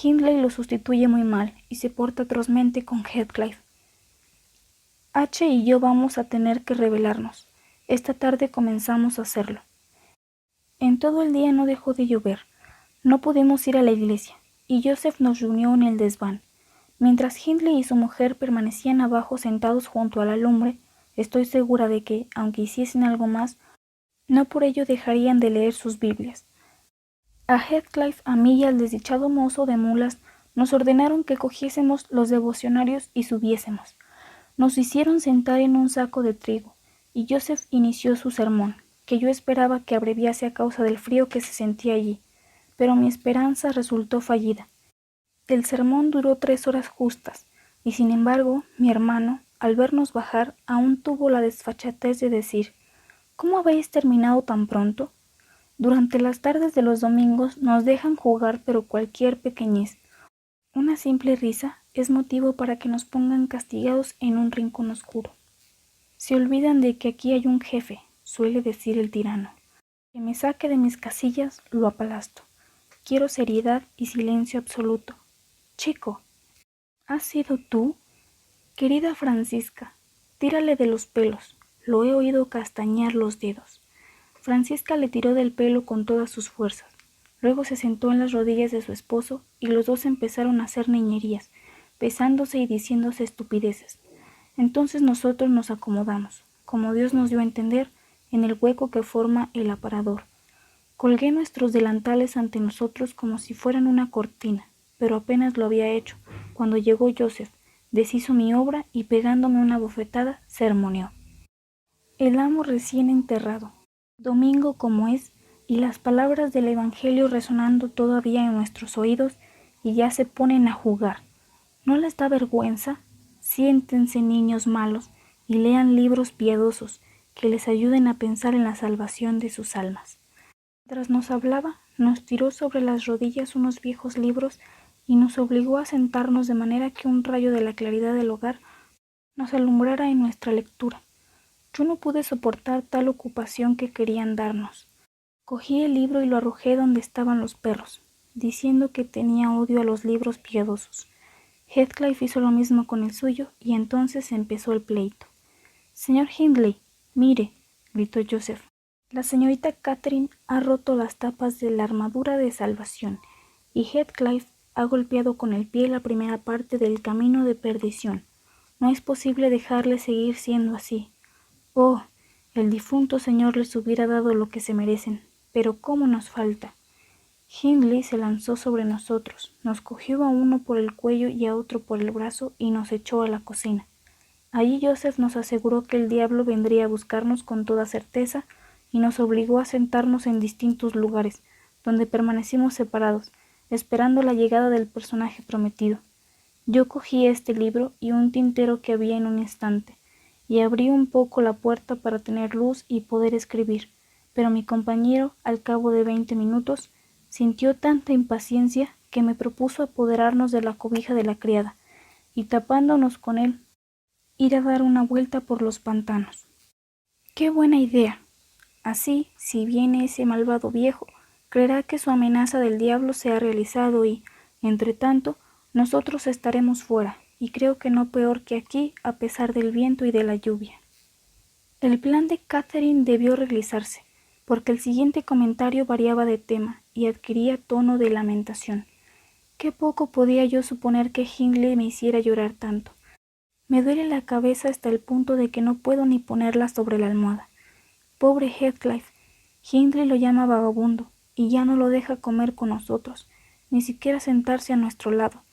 Hindley lo sustituye muy mal y se porta atrozmente con Heathcliff. H y yo vamos a tener que rebelarnos. Esta tarde comenzamos a hacerlo». En todo el día no dejó de llover. No pudimos ir a la iglesia, y Joseph nos reunió en el desván. Mientras Hindley y su mujer permanecían abajo sentados junto a la lumbre, estoy segura de que, aunque hiciesen algo más, no por ello dejarían de leer sus Biblias. A Heathcliff, a mí y al desdichado mozo de mulas nos ordenaron que cogiésemos los devocionarios y subiésemos. Nos hicieron sentar en un saco de trigo, y Joseph inició su sermón, que yo esperaba que abreviase a causa del frío que se sentía allí, pero mi esperanza resultó fallida. El sermón duró 3 horas justas, y sin embargo, mi hermano, al vernos bajar, aún tuvo la desfachatez de decir: «¿Cómo habéis terminado tan pronto?». Durante las tardes de los domingos nos dejan jugar pero cualquier pequeñez. Una simple risa es motivo para que nos pongan castigados en un rincón oscuro. Se olvidan de que aquí hay un jefe, suele decir el tirano. Que me saque de mis casillas, lo aplasto. Quiero seriedad y silencio absoluto. Chico, ¿has sido tú? Querida Francisca, tírale de los pelos. Lo he oído castañar los dedos. Francisca le tiró del pelo con todas sus fuerzas. Luego se sentó en las rodillas de su esposo y los dos empezaron a hacer niñerías, besándose y diciéndose estupideces. Entonces nosotros nos acomodamos, como Dios nos dio a entender, en el hueco que forma el aparador. Colgué nuestros delantales ante nosotros como si fueran una cortina, pero apenas lo había hecho, cuando llegó Joseph, deshizo mi obra y pegándome una bofetada, sermoneó. El amo recién enterrado, domingo como es, y las palabras del Evangelio resonando todavía en nuestros oídos, y ya se ponen a jugar. ¿No les da vergüenza? Siéntense, niños malos, y lean libros piadosos que les ayuden a pensar en la salvación de sus almas. Mientras nos hablaba, nos tiró sobre las rodillas unos viejos libros y nos obligó a sentarnos de manera que un rayo de la claridad del hogar nos alumbrara en nuestra lectura. Yo no pude soportar tal ocupación que querían darnos. Cogí el libro y lo arrojé donde estaban los perros, diciendo que tenía odio a los libros piadosos. Heathcliff hizo lo mismo con el suyo y entonces empezó el pleito. «Señor Hindley, mire», gritó Joseph. «La señorita Catherine ha roto las tapas de la armadura de salvación y Heathcliff ha golpeado con el pie la primera parte del camino de perdición. No es posible dejarle seguir siendo así. Oh, el difunto señor les hubiera dado lo que se merecen, pero ¿cómo nos falta?» Hindley se lanzó sobre nosotros, nos cogió a uno por el cuello y a otro por el brazo y nos echó a la cocina. Allí Joseph nos aseguró que el diablo vendría a buscarnos con toda certeza y nos obligó a sentarnos en distintos lugares, donde permanecimos separados, esperando la llegada del personaje prometido. Yo cogí este libro y un tintero que había en un instante, y abrí un poco la puerta para tener luz y poder escribir, pero mi compañero, al cabo de 20 minutos, sintió tanta impaciencia que me propuso apoderarnos de la cobija de la criada, y tapándonos con él, ir a dar una vuelta por los pantanos. ¡Qué buena idea! Así, si viene ese malvado viejo, creerá que su amenaza del diablo se ha realizado y, entre tanto, nosotros estaremos fuera, y creo que no peor que aquí, a pesar del viento y de la lluvia. El plan de Catherine debió realizarse, porque el siguiente comentario variaba de tema y adquiría tono de lamentación. Qué poco podía yo suponer que Hindley me hiciera llorar tanto. Me duele la cabeza hasta el punto de que no puedo ni ponerla sobre la almohada. Pobre Heathcliff, Hindley lo llama vagabundo, y ya no lo deja comer con nosotros, ni siquiera sentarse a nuestro lado.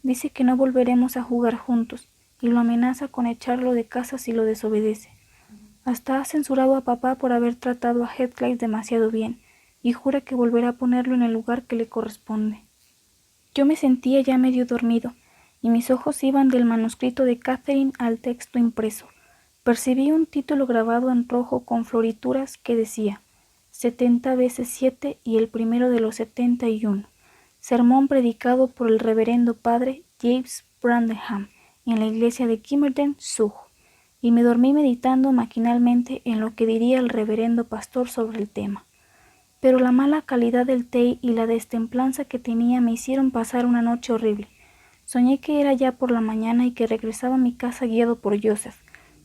Dice que no volveremos a jugar juntos, y lo amenaza con echarlo de casa si lo desobedece. Hasta ha censurado a papá por haber tratado a Heathcliff demasiado bien, y jura que volverá a ponerlo en el lugar que le corresponde. Yo me sentía ya medio dormido, y mis ojos iban del manuscrito de Catherine al texto impreso. Percibí un título grabado en rojo con florituras que decía 70 veces 7 y el primero de los 71. Sermón predicado por el reverendo padre James Brandenham en la iglesia de Kimmerdene, Sugg, y me dormí meditando maquinalmente en lo que diría el reverendo pastor sobre el tema. Pero la mala calidad del té y la destemplanza que tenía me hicieron pasar una noche horrible. Soñé que era ya por la mañana y que regresaba a mi casa guiado por Joseph.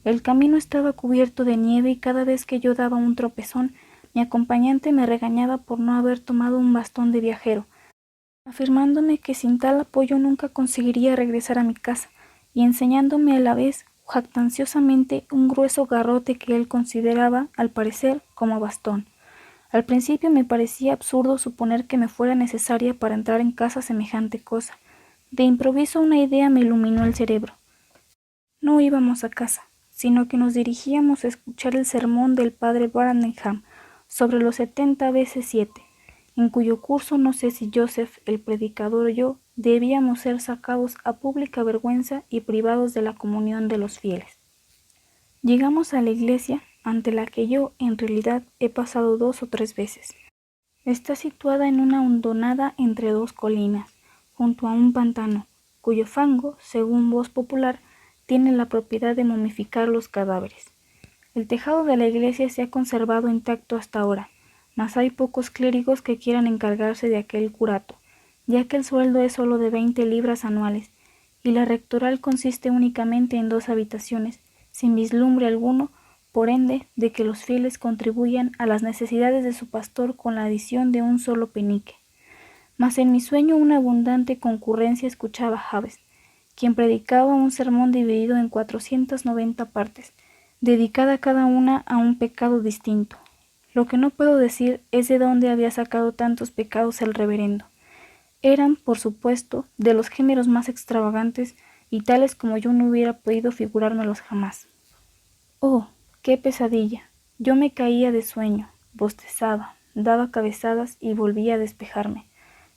El camino estaba cubierto de nieve y cada vez que yo daba un tropezón, mi acompañante me regañaba por no haber tomado un bastón de viajero, afirmándome que sin tal apoyo nunca conseguiría regresar a mi casa, y enseñándome a la vez jactanciosamente un grueso garrote que él consideraba, al parecer, como bastón. Al principio me parecía absurdo suponer que me fuera necesaria para entrar en casa semejante cosa. De improviso una idea me iluminó el cerebro. No íbamos a casa, sino que nos dirigíamos a escuchar el sermón del padre Brandenham sobre los 70 veces 7, en cuyo curso no sé si Joseph, el predicador o yo, debíamos ser sacados a pública vergüenza y privados de la comunión de los fieles. Llegamos a la iglesia, ante la que yo, en realidad, he pasado 2 o 3 veces. Está situada en una hondonada entre 2 colinas, junto a un pantano, cuyo fango, según voz popular, tiene la propiedad de momificar los cadáveres. El tejado de la iglesia se ha conservado intacto hasta ahora, mas hay pocos clérigos que quieran encargarse de aquel curato, ya que el sueldo es solo de 20 libras anuales, y la rectoral consiste únicamente en 2 habitaciones, sin vislumbre alguno, por ende, de que los fieles contribuyan a las necesidades de su pastor con la adición de un solo penique. Mas en mi sueño una abundante concurrencia escuchaba a Javes, quien predicaba un sermón dividido en 490 partes, dedicada cada una a un pecado distinto. Lo que no puedo decir es de dónde había sacado tantos pecados el reverendo. Eran, por supuesto, de los géneros más extravagantes y tales como yo no hubiera podido figurármelos jamás. ¡Oh, qué pesadilla! Yo me caía de sueño, bostezaba, daba cabezadas y volvía a despejarme.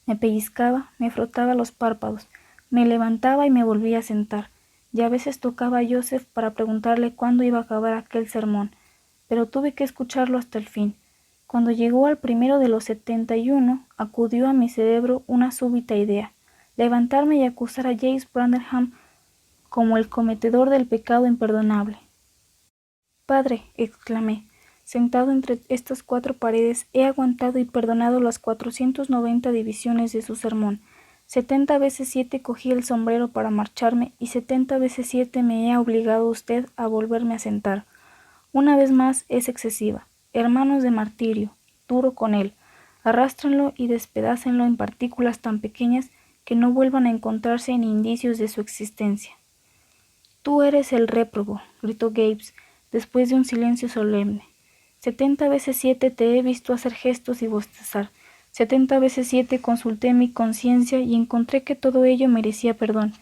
Me pellizcaba, me frotaba los párpados, me levantaba y me volvía a sentar, y a veces tocaba a Joseph para preguntarle cuándo iba a acabar aquel sermón, pero tuve que escucharlo hasta el fin. Cuando llegó al primero de los 71, acudió a mi cerebro una súbita idea: levantarme y acusar a James Branderham como el cometedor del pecado imperdonable. «Padre», exclamé, «sentado entre estas 4 paredes, he aguantado y perdonado las 490 divisiones de su sermón. 70 veces 7 cogí el sombrero para marcharme y 70 veces 7 me ha obligado usted a volverme a sentar. Una vez más es excesiva. Hermanos de martirio, duro con él. Arrástranlo y despedácenlo en partículas tan pequeñas que no vuelvan a encontrarse en indicios de su existencia». «Tú eres el réprobo», gritó Gibbs, después de un silencio solemne. 70 veces 7 te he visto hacer gestos y bostezar. 70 veces 7 consulté mi conciencia y encontré que todo ello merecía perdón.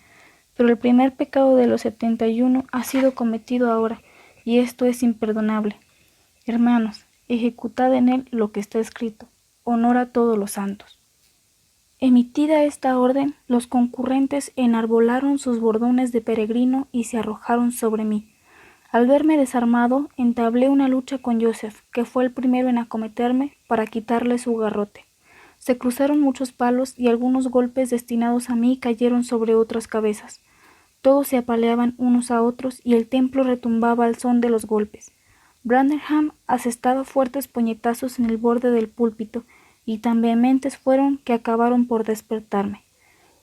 Pero el primer pecado de los 71 ha sido cometido ahora, y esto es imperdonable. Hermanos, ejecutad en él lo que está escrito. Honor a todos los santos. Emitida esta orden, los concurrentes enarbolaron sus bordones de peregrino y se arrojaron sobre mí. Al verme desarmado, entablé una lucha con Joseph, que fue el primero en acometerme para quitarle su garrote. Se cruzaron muchos palos y algunos golpes destinados a mí cayeron sobre otras cabezas. Todos se apaleaban unos a otros y el templo retumbaba al son de los golpes. Branderham asestaba fuertes puñetazos en el borde del púlpito y tan vehementes fueron que acabaron por despertarme.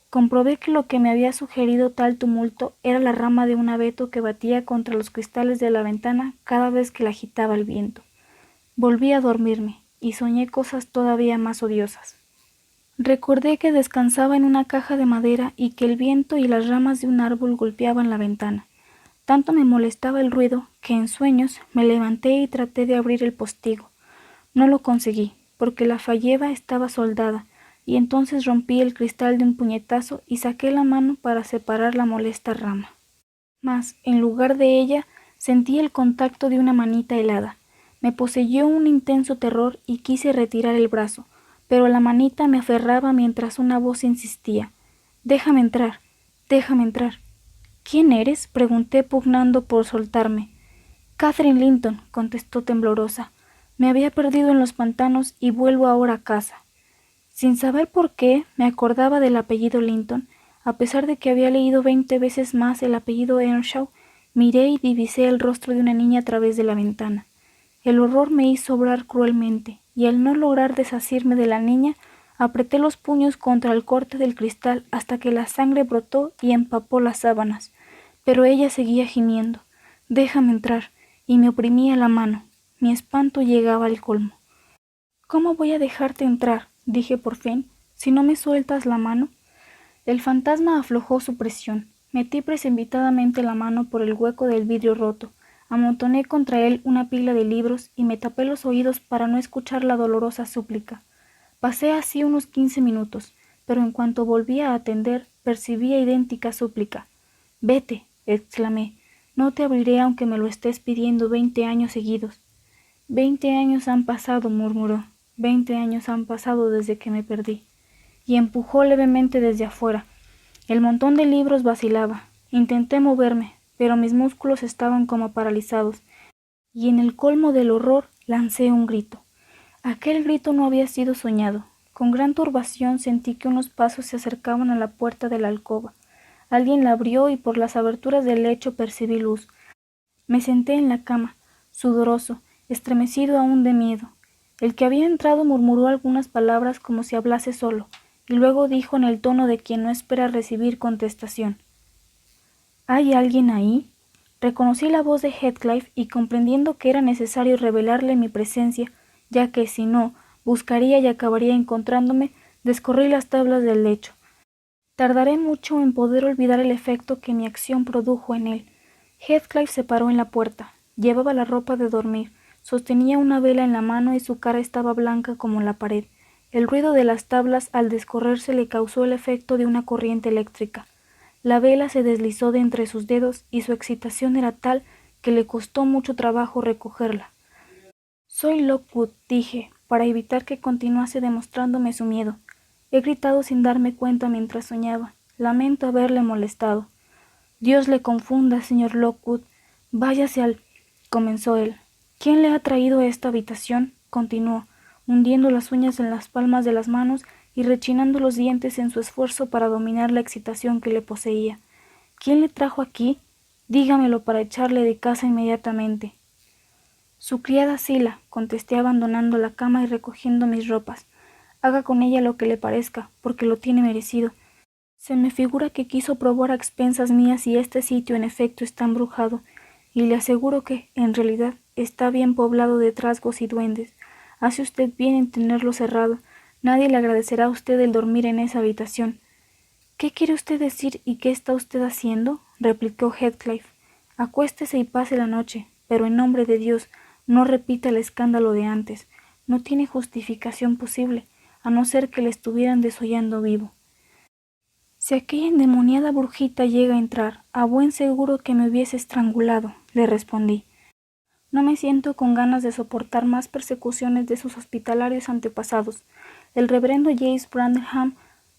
Comprobé que lo que me había sugerido tal tumulto era la rama de un abeto que batía contra los cristales de la ventana cada vez que la agitaba el viento. Volví a dormirme y soñé cosas todavía más odiosas. Recordé que descansaba en una caja de madera y que el viento y las ramas de un árbol golpeaban la ventana. Tanto me molestaba el ruido que en sueños me levanté y traté de abrir el postigo. No lo conseguí, porque la falleba estaba soldada, y entonces rompí el cristal de un puñetazo y saqué la mano para separar la molesta rama. Mas, en lugar de ella, sentí el contacto de una manita helada. Me poseyó un intenso terror y quise retirar el brazo, pero la manita me aferraba mientras una voz insistía: «Déjame entrar, déjame entrar». «¿Quién eres?», pregunté pugnando por soltarme. «Catherine Linton», contestó temblorosa. «Me había perdido en los pantanos y vuelvo ahora a casa». Sin saber por qué me acordaba del apellido Linton, a pesar de que había leído 20 veces más el apellido Earnshaw, miré y divisé el rostro de una niña a través de la ventana. El horror me hizo obrar cruelmente, y al no lograr desasirme de la niña, apreté los puños contra el corte del cristal hasta que la sangre brotó y empapó las sábanas. Pero ella seguía gimiendo: «Déjame entrar», y me oprimía la mano. Mi espanto llegaba al colmo. «¿Cómo voy a dejarte entrar?», dije por fin, «si no me sueltas la mano». El fantasma aflojó su presión. Metí precipitadamente la mano por el hueco del vidrio roto, amontoné contra él una pila de libros y me tapé los oídos para no escuchar la dolorosa súplica. Pasé así unos 15 minutos, pero en cuanto volví a atender, percibía idéntica súplica. «Vete», exclamé, «no te abriré aunque me lo estés pidiendo 20 años seguidos». «20 años han pasado», murmuró. 20 años han pasado desde que me perdí. Y empujó levemente desde afuera. El montón de libros vacilaba. Intenté moverme, pero mis músculos estaban como paralizados, y en el colmo del horror lancé un grito. Aquel grito no había sido soñado. Con gran turbación sentí que unos pasos se acercaban a la puerta de la alcoba. Alguien la abrió y por las aberturas del lecho percibí luz. Me senté en la cama, sudoroso, estremecido aún de miedo. El que había entrado murmuró algunas palabras como si hablase solo, y luego dijo en el tono de quien no espera recibir contestación: «¿Hay alguien ahí?». Reconocí la voz de Heathcliff y, comprendiendo que era necesario revelarle mi presencia, ya que si no, buscaría y acabaría encontrándome, Descorrí las tablas del lecho. Tardaré mucho en poder olvidar el efecto que mi acción produjo en él. Heathcliff se paró en la puerta. Llevaba la ropa de dormir, sostenía una vela en la mano y su cara estaba blanca como la pared. El ruido de las tablas al descorrerse le causó el efecto de una corriente eléctrica. La vela se deslizó de entre sus dedos y su excitación era tal que le costó mucho trabajo recogerla. «Soy Lockwood», dije, para evitar que continuase demostrándome su miedo. He gritado sin darme cuenta mientras soñaba. Lamento haberle molestado. «Dios le confunda, señor Lockwood. Váyase al...» comenzó él. «¿Quién le ha traído a esta habitación?», continuó, hundiendo las uñas en las palmas de las manos y rechinando los dientes en su esfuerzo para dominar la excitación que le poseía. «¿Quién le trajo aquí? Dígamelo para echarle de casa inmediatamente». «Su criada Zillah», contesté abandonando la cama y recogiendo mis ropas. «Haga con ella lo que le parezca, porque lo tiene merecido. Se me figura que quiso probar a expensas mías si este sitio en efecto está embrujado, y le aseguro que, en realidad, está bien poblado de trasgos y duendes. Hace usted bien en tenerlo cerrado. Nadie le agradecerá a usted el dormir en esa habitación». «¿Qué quiere usted decir y qué está usted haciendo?», replicó Heathcliff. «Acuéstese y pase la noche, pero en nombre de Dios, no repita el escándalo de antes. No tiene justificación posible, a no ser que le estuvieran desollando vivo». «Si aquella endemoniada brujita llega a entrar, a buen seguro que me hubiese estrangulado», le respondí. «No me siento con ganas de soportar más persecuciones de sus hospitalarios antepasados. El reverendo James Branderham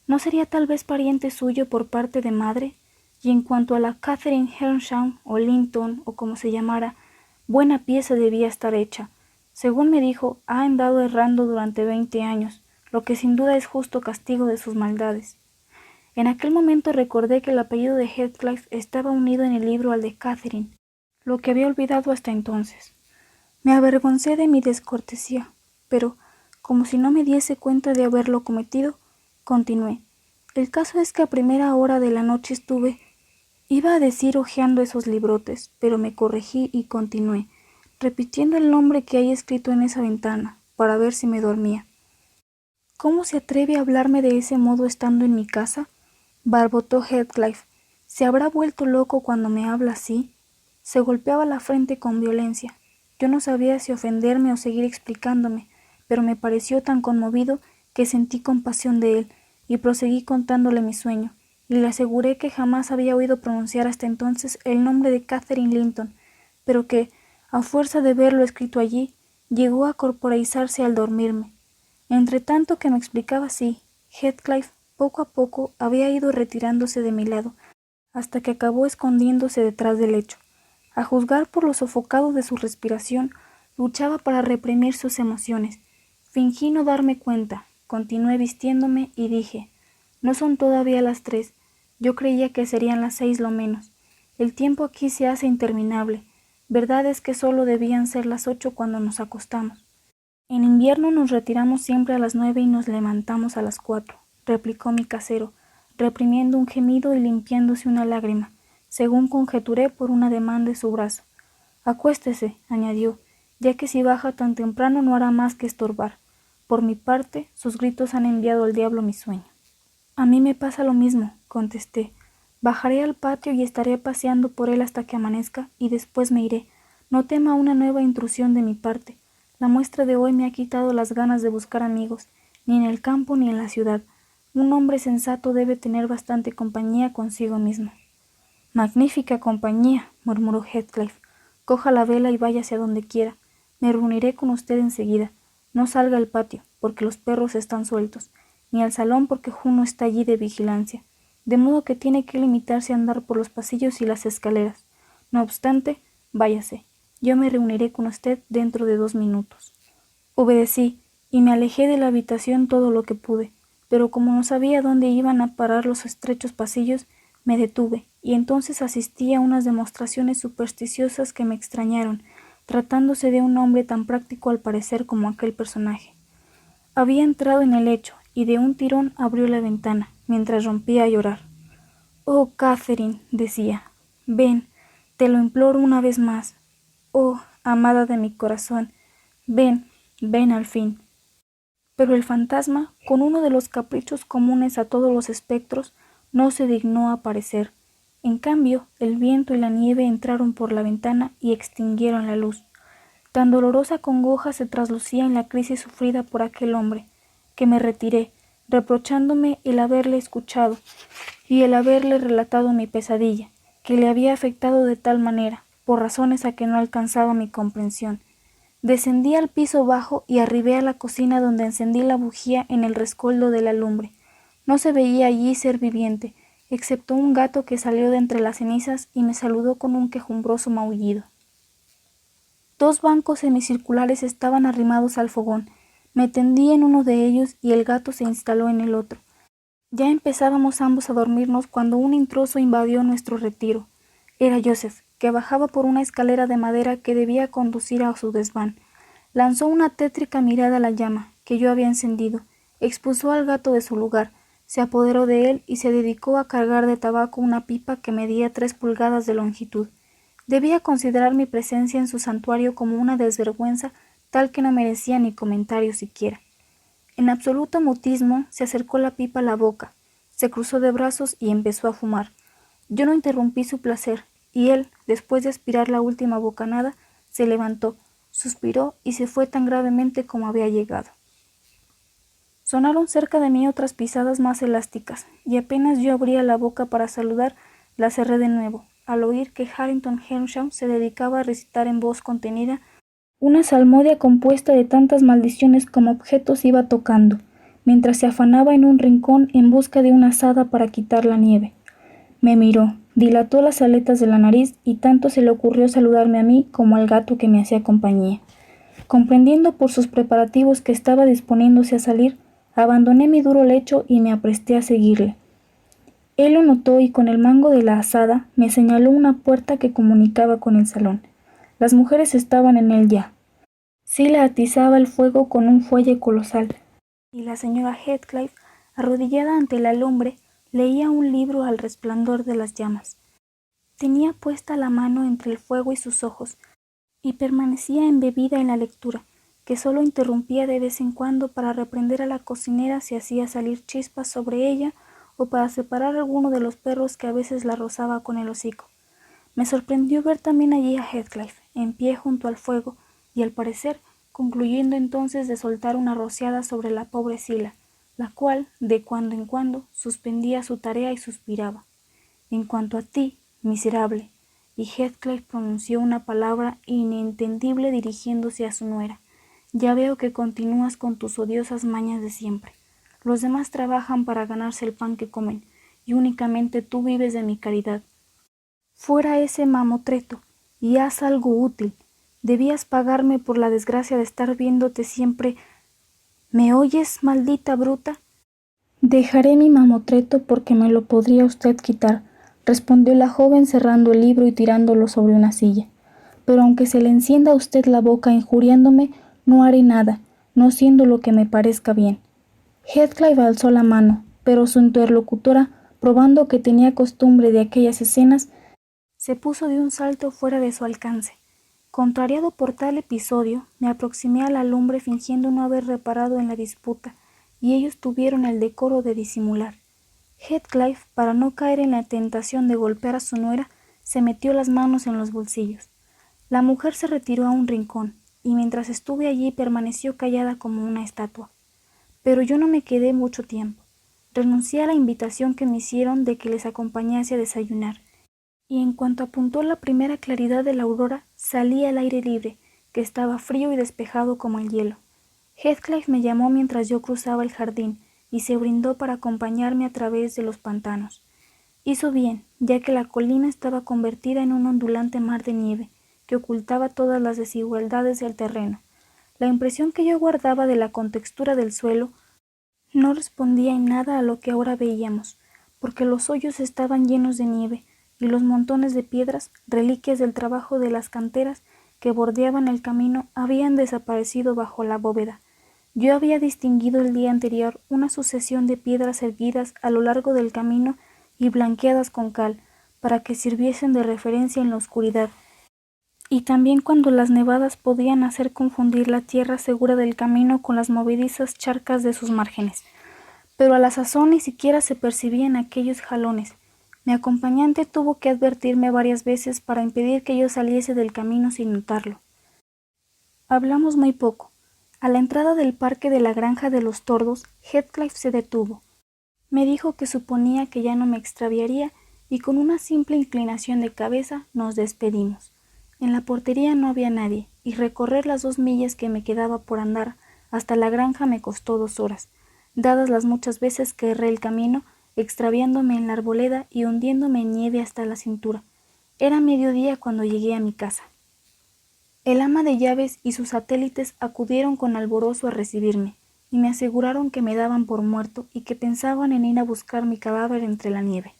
¿no sería tal vez pariente suyo por parte de madre? Y en cuanto a la Catherine Earnshaw, o Linton, o como se llamara, buena pieza debía estar hecha. Según me dijo, ha andado errando durante 20 años, lo que sin duda es justo castigo de sus maldades». En aquel momento recordé que el apellido de Heathcliff estaba unido en el libro al de Catherine, lo que había olvidado hasta entonces. Me avergoncé de mi descortesía, pero, como si no me diese cuenta de haberlo cometido, continué. «El caso es que a primera hora de la noche estuve...». Iba a decir hojeando esos librotes, pero me corregí y continué, repitiendo el nombre que hay escrito en esa ventana, para ver si me dormía. «¿Cómo se atreve a hablarme de ese modo estando en mi casa?», barbotó Heathcliff. «¿Se habrá vuelto loco cuando me habla así?». Se golpeaba la frente con violencia. Yo no sabía si ofenderme o seguir explicándome, pero me pareció tan conmovido que sentí compasión de él y proseguí contándole mi sueño, y le aseguré que jamás había oído pronunciar hasta entonces el nombre de Catherine Linton, pero que, a fuerza de verlo escrito allí, llegó a corporeizarse al dormirme. Entre tanto que me explicaba así, Heathcliff poco a poco había ido retirándose de mi lado, hasta que acabó escondiéndose detrás del lecho. A juzgar por lo sofocado de su respiración, luchaba para reprimir sus emociones. Fingí no darme cuenta, continué vistiéndome y dije, «No son todavía las 3, yo creía que serían las 6 lo menos. El tiempo aquí se hace interminable. Verdad es que solo debían ser las 8 cuando nos acostamos». «En invierno nos retiramos siempre a las 9 y nos levantamos a las 4», replicó mi casero, reprimiendo un gemido y limpiándose una lágrima, según conjeturé por un ademán de su brazo. «Acuéstese», añadió, «ya que si baja tan temprano no hará más que estorbar. Por mi parte, sus gritos han enviado al diablo mi sueño». «A mí me pasa lo mismo», contesté. «Bajaré al patio y estaré paseando por él hasta que amanezca y después me iré. No tema una nueva intrusión de mi parte. La muestra de hoy me ha quitado las ganas de buscar amigos, ni en el campo ni en la ciudad. Un hombre sensato debe tener bastante compañía consigo mismo». «Magnífica compañía», murmuró Heathcliff. «Coja la vela y váyase a donde quiera. Me reuniré con usted enseguida. No salga al patio, porque los perros están sueltos, ni al salón porque Juno está allí de vigilancia, de modo que tiene que limitarse a andar por los pasillos y las escaleras. No obstante, váyase. Yo me reuniré con usted dentro de 2 minutos». Obedecí, y me alejé de la habitación todo lo que pude, pero como no sabía dónde iban a parar los estrechos pasillos, me detuve, y entonces asistí a unas demostraciones supersticiosas que me extrañaron, tratándose de un hombre tan práctico al parecer como aquel personaje. Había entrado en el lecho, y de un tirón abrió la ventana, mientras rompía a llorar. «Oh, Catherine», decía, «ven, te lo imploro una vez más. Oh, amada de mi corazón, ven, ven al fin». Pero el fantasma, con uno de los caprichos comunes a todos los espectros, no se dignó aparecer. En cambio, el viento y la nieve entraron por la ventana y extinguieron la luz. Tan dolorosa congoja se traslucía en la crisis sufrida por aquel hombre, que me retiré, reprochándome el haberle escuchado y el haberle relatado mi pesadilla, que le había afectado de tal manera, por razones a que no alcanzaba mi comprensión. Descendí al piso bajo y arribé a la cocina, donde encendí la bujía en el rescoldo de la lumbre. No se veía allí ser viviente, excepto un gato que salió de entre las cenizas y me saludó con un quejumbroso maullido. 2 bancos semicirculares estaban arrimados al fogón. Me tendí en uno de ellos y el gato se instaló en el otro. Ya empezábamos ambos a dormirnos cuando un intruso invadió nuestro retiro. Era Joseph, que bajaba por una escalera de madera que debía conducir a su desván. Lanzó una tétrica mirada a la llama, que yo había encendido, expulsó al gato de su lugar, se apoderó de él y se dedicó a cargar de tabaco una pipa que medía 3 pulgadas de longitud. Debía considerar mi presencia en su santuario como una desvergüenza tal que no merecía ni comentario siquiera. En absoluto mutismo se acercó la pipa a la boca, se cruzó de brazos y empezó a fumar. Yo no interrumpí su placer, y él, después de aspirar la última bocanada, se levantó, suspiró y se fue tan gravemente como había llegado. Sonaron cerca de mí otras pisadas más elásticas, y apenas yo abría la boca para saludar, la cerré de nuevo, al oír que Harrington Earnshaw se dedicaba a recitar en voz contenida una salmodia compuesta de tantas maldiciones como objetos iba tocando, mientras se afanaba en un rincón en busca de una azada para quitar la nieve. Me miró, dilató las aletas de la nariz y tanto se le ocurrió saludarme a mí como al gato que me hacía compañía. Comprendiendo por sus preparativos que estaba disponiéndose a salir, abandoné mi duro lecho y me apresté a seguirle. Él lo notó y con el mango de la azada me señaló una puerta que comunicaba con el salón. Las mujeres estaban en él ya. Zillah atizaba el fuego con un fuelle colosal, y la señora Heathcliff, arrodillada ante la lumbre, leía un libro al resplandor de las llamas. Tenía puesta la mano entre el fuego y sus ojos, y permanecía embebida en la lectura, que solo interrumpía de vez en cuando para reprender a la cocinera si hacía salir chispas sobre ella o para separar alguno de los perros que a veces la rozaba con el hocico. Me sorprendió ver también allí a Heathcliff, en pie junto al fuego, y al parecer concluyendo entonces de soltar una rociada sobre la pobre Zillah, la cual, de cuando en cuando, suspendía su tarea y suspiraba. En cuanto a ti, miserable, y Heathcliff pronunció una palabra inentendible dirigiéndose a su nuera, ya veo que continúas con tus odiosas mañas de siempre. Los demás trabajan para ganarse el pan que comen, y únicamente tú vives de mi caridad. Fuera ese mamotreto, y haz algo útil. Debías pagarme por la desgracia de estar viéndote siempre. ¿Me oyes, maldita bruta? Dejaré mi mamotreto porque me lo podría usted quitar, respondió la joven cerrando el libro y tirándolo sobre una silla. Pero aunque se le encienda a usted la boca injuriándome, no haré nada, no siendo lo que me parezca bien. Heathcliff alzó la mano, pero su interlocutora, probando que tenía costumbre de aquellas escenas, se puso de un salto fuera de su alcance. Contrariado por tal episodio, me aproximé a la lumbre fingiendo no haber reparado en la disputa, y ellos tuvieron el decoro de disimular. Heathcliff, para no caer en la tentación de golpear a su nuera, se metió las manos en los bolsillos. La mujer se retiró a un rincón, y mientras estuve allí permaneció callada como una estatua. Pero yo no me quedé mucho tiempo. Renuncié a la invitación que me hicieron de que les acompañase a desayunar, y en cuanto apuntó la primera claridad de la aurora, salí al aire libre, que estaba frío y despejado como el hielo. Heathcliff me llamó mientras yo cruzaba el jardín, y se brindó para acompañarme a través de los pantanos. Hizo bien, ya que la colina estaba convertida en un ondulante mar de nieve, que ocultaba todas las desigualdades del terreno. La impresión que yo guardaba de la contextura del suelo no respondía en nada a lo que ahora veíamos, porque los hoyos estaban llenos de nieve, y los montones de piedras, reliquias del trabajo de las canteras que bordeaban el camino, habían desaparecido bajo la bóveda. Yo había distinguido el día anterior una sucesión de piedras erguidas a lo largo del camino y blanqueadas con cal, para que sirviesen de referencia en la oscuridad, y también cuando las nevadas podían hacer confundir la tierra segura del camino con las movedizas charcas de sus márgenes. Pero a la sazón ni siquiera se percibían aquellos jalones. Mi acompañante tuvo que advertirme varias veces para impedir que yo saliese del camino sin notarlo. Hablamos muy poco. A la entrada del parque de la granja de los tordos, Heathcliff se detuvo. Me dijo que suponía que ya no me extraviaría y con una simple inclinación de cabeza nos despedimos. En la portería no había nadie y recorrer las 2 millas que me quedaba por andar hasta la granja me costó 2 horas, dadas las muchas veces que erré el camino, extraviándome en la arboleda y hundiéndome en nieve hasta la cintura. Era mediodía cuando llegué a mi casa. El ama de llaves y sus satélites acudieron con alborozo a recibirme, y me aseguraron que me daban por muerto y que pensaban en ir a buscar mi cadáver entre la nieve.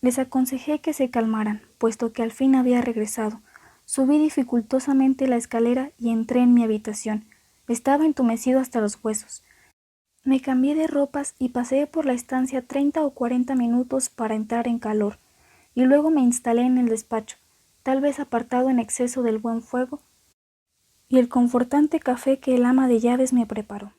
Les aconsejé que se calmaran, puesto que al fin había regresado. Subí dificultosamente la escalera y entré en mi habitación. Estaba entumecido hasta los huesos. Me cambié de ropas y paseé por la estancia 30 o 40 minutos para entrar en calor, y luego me instalé en el despacho, tal vez apartado en exceso del buen fuego y el confortante café que el ama de llaves me preparó.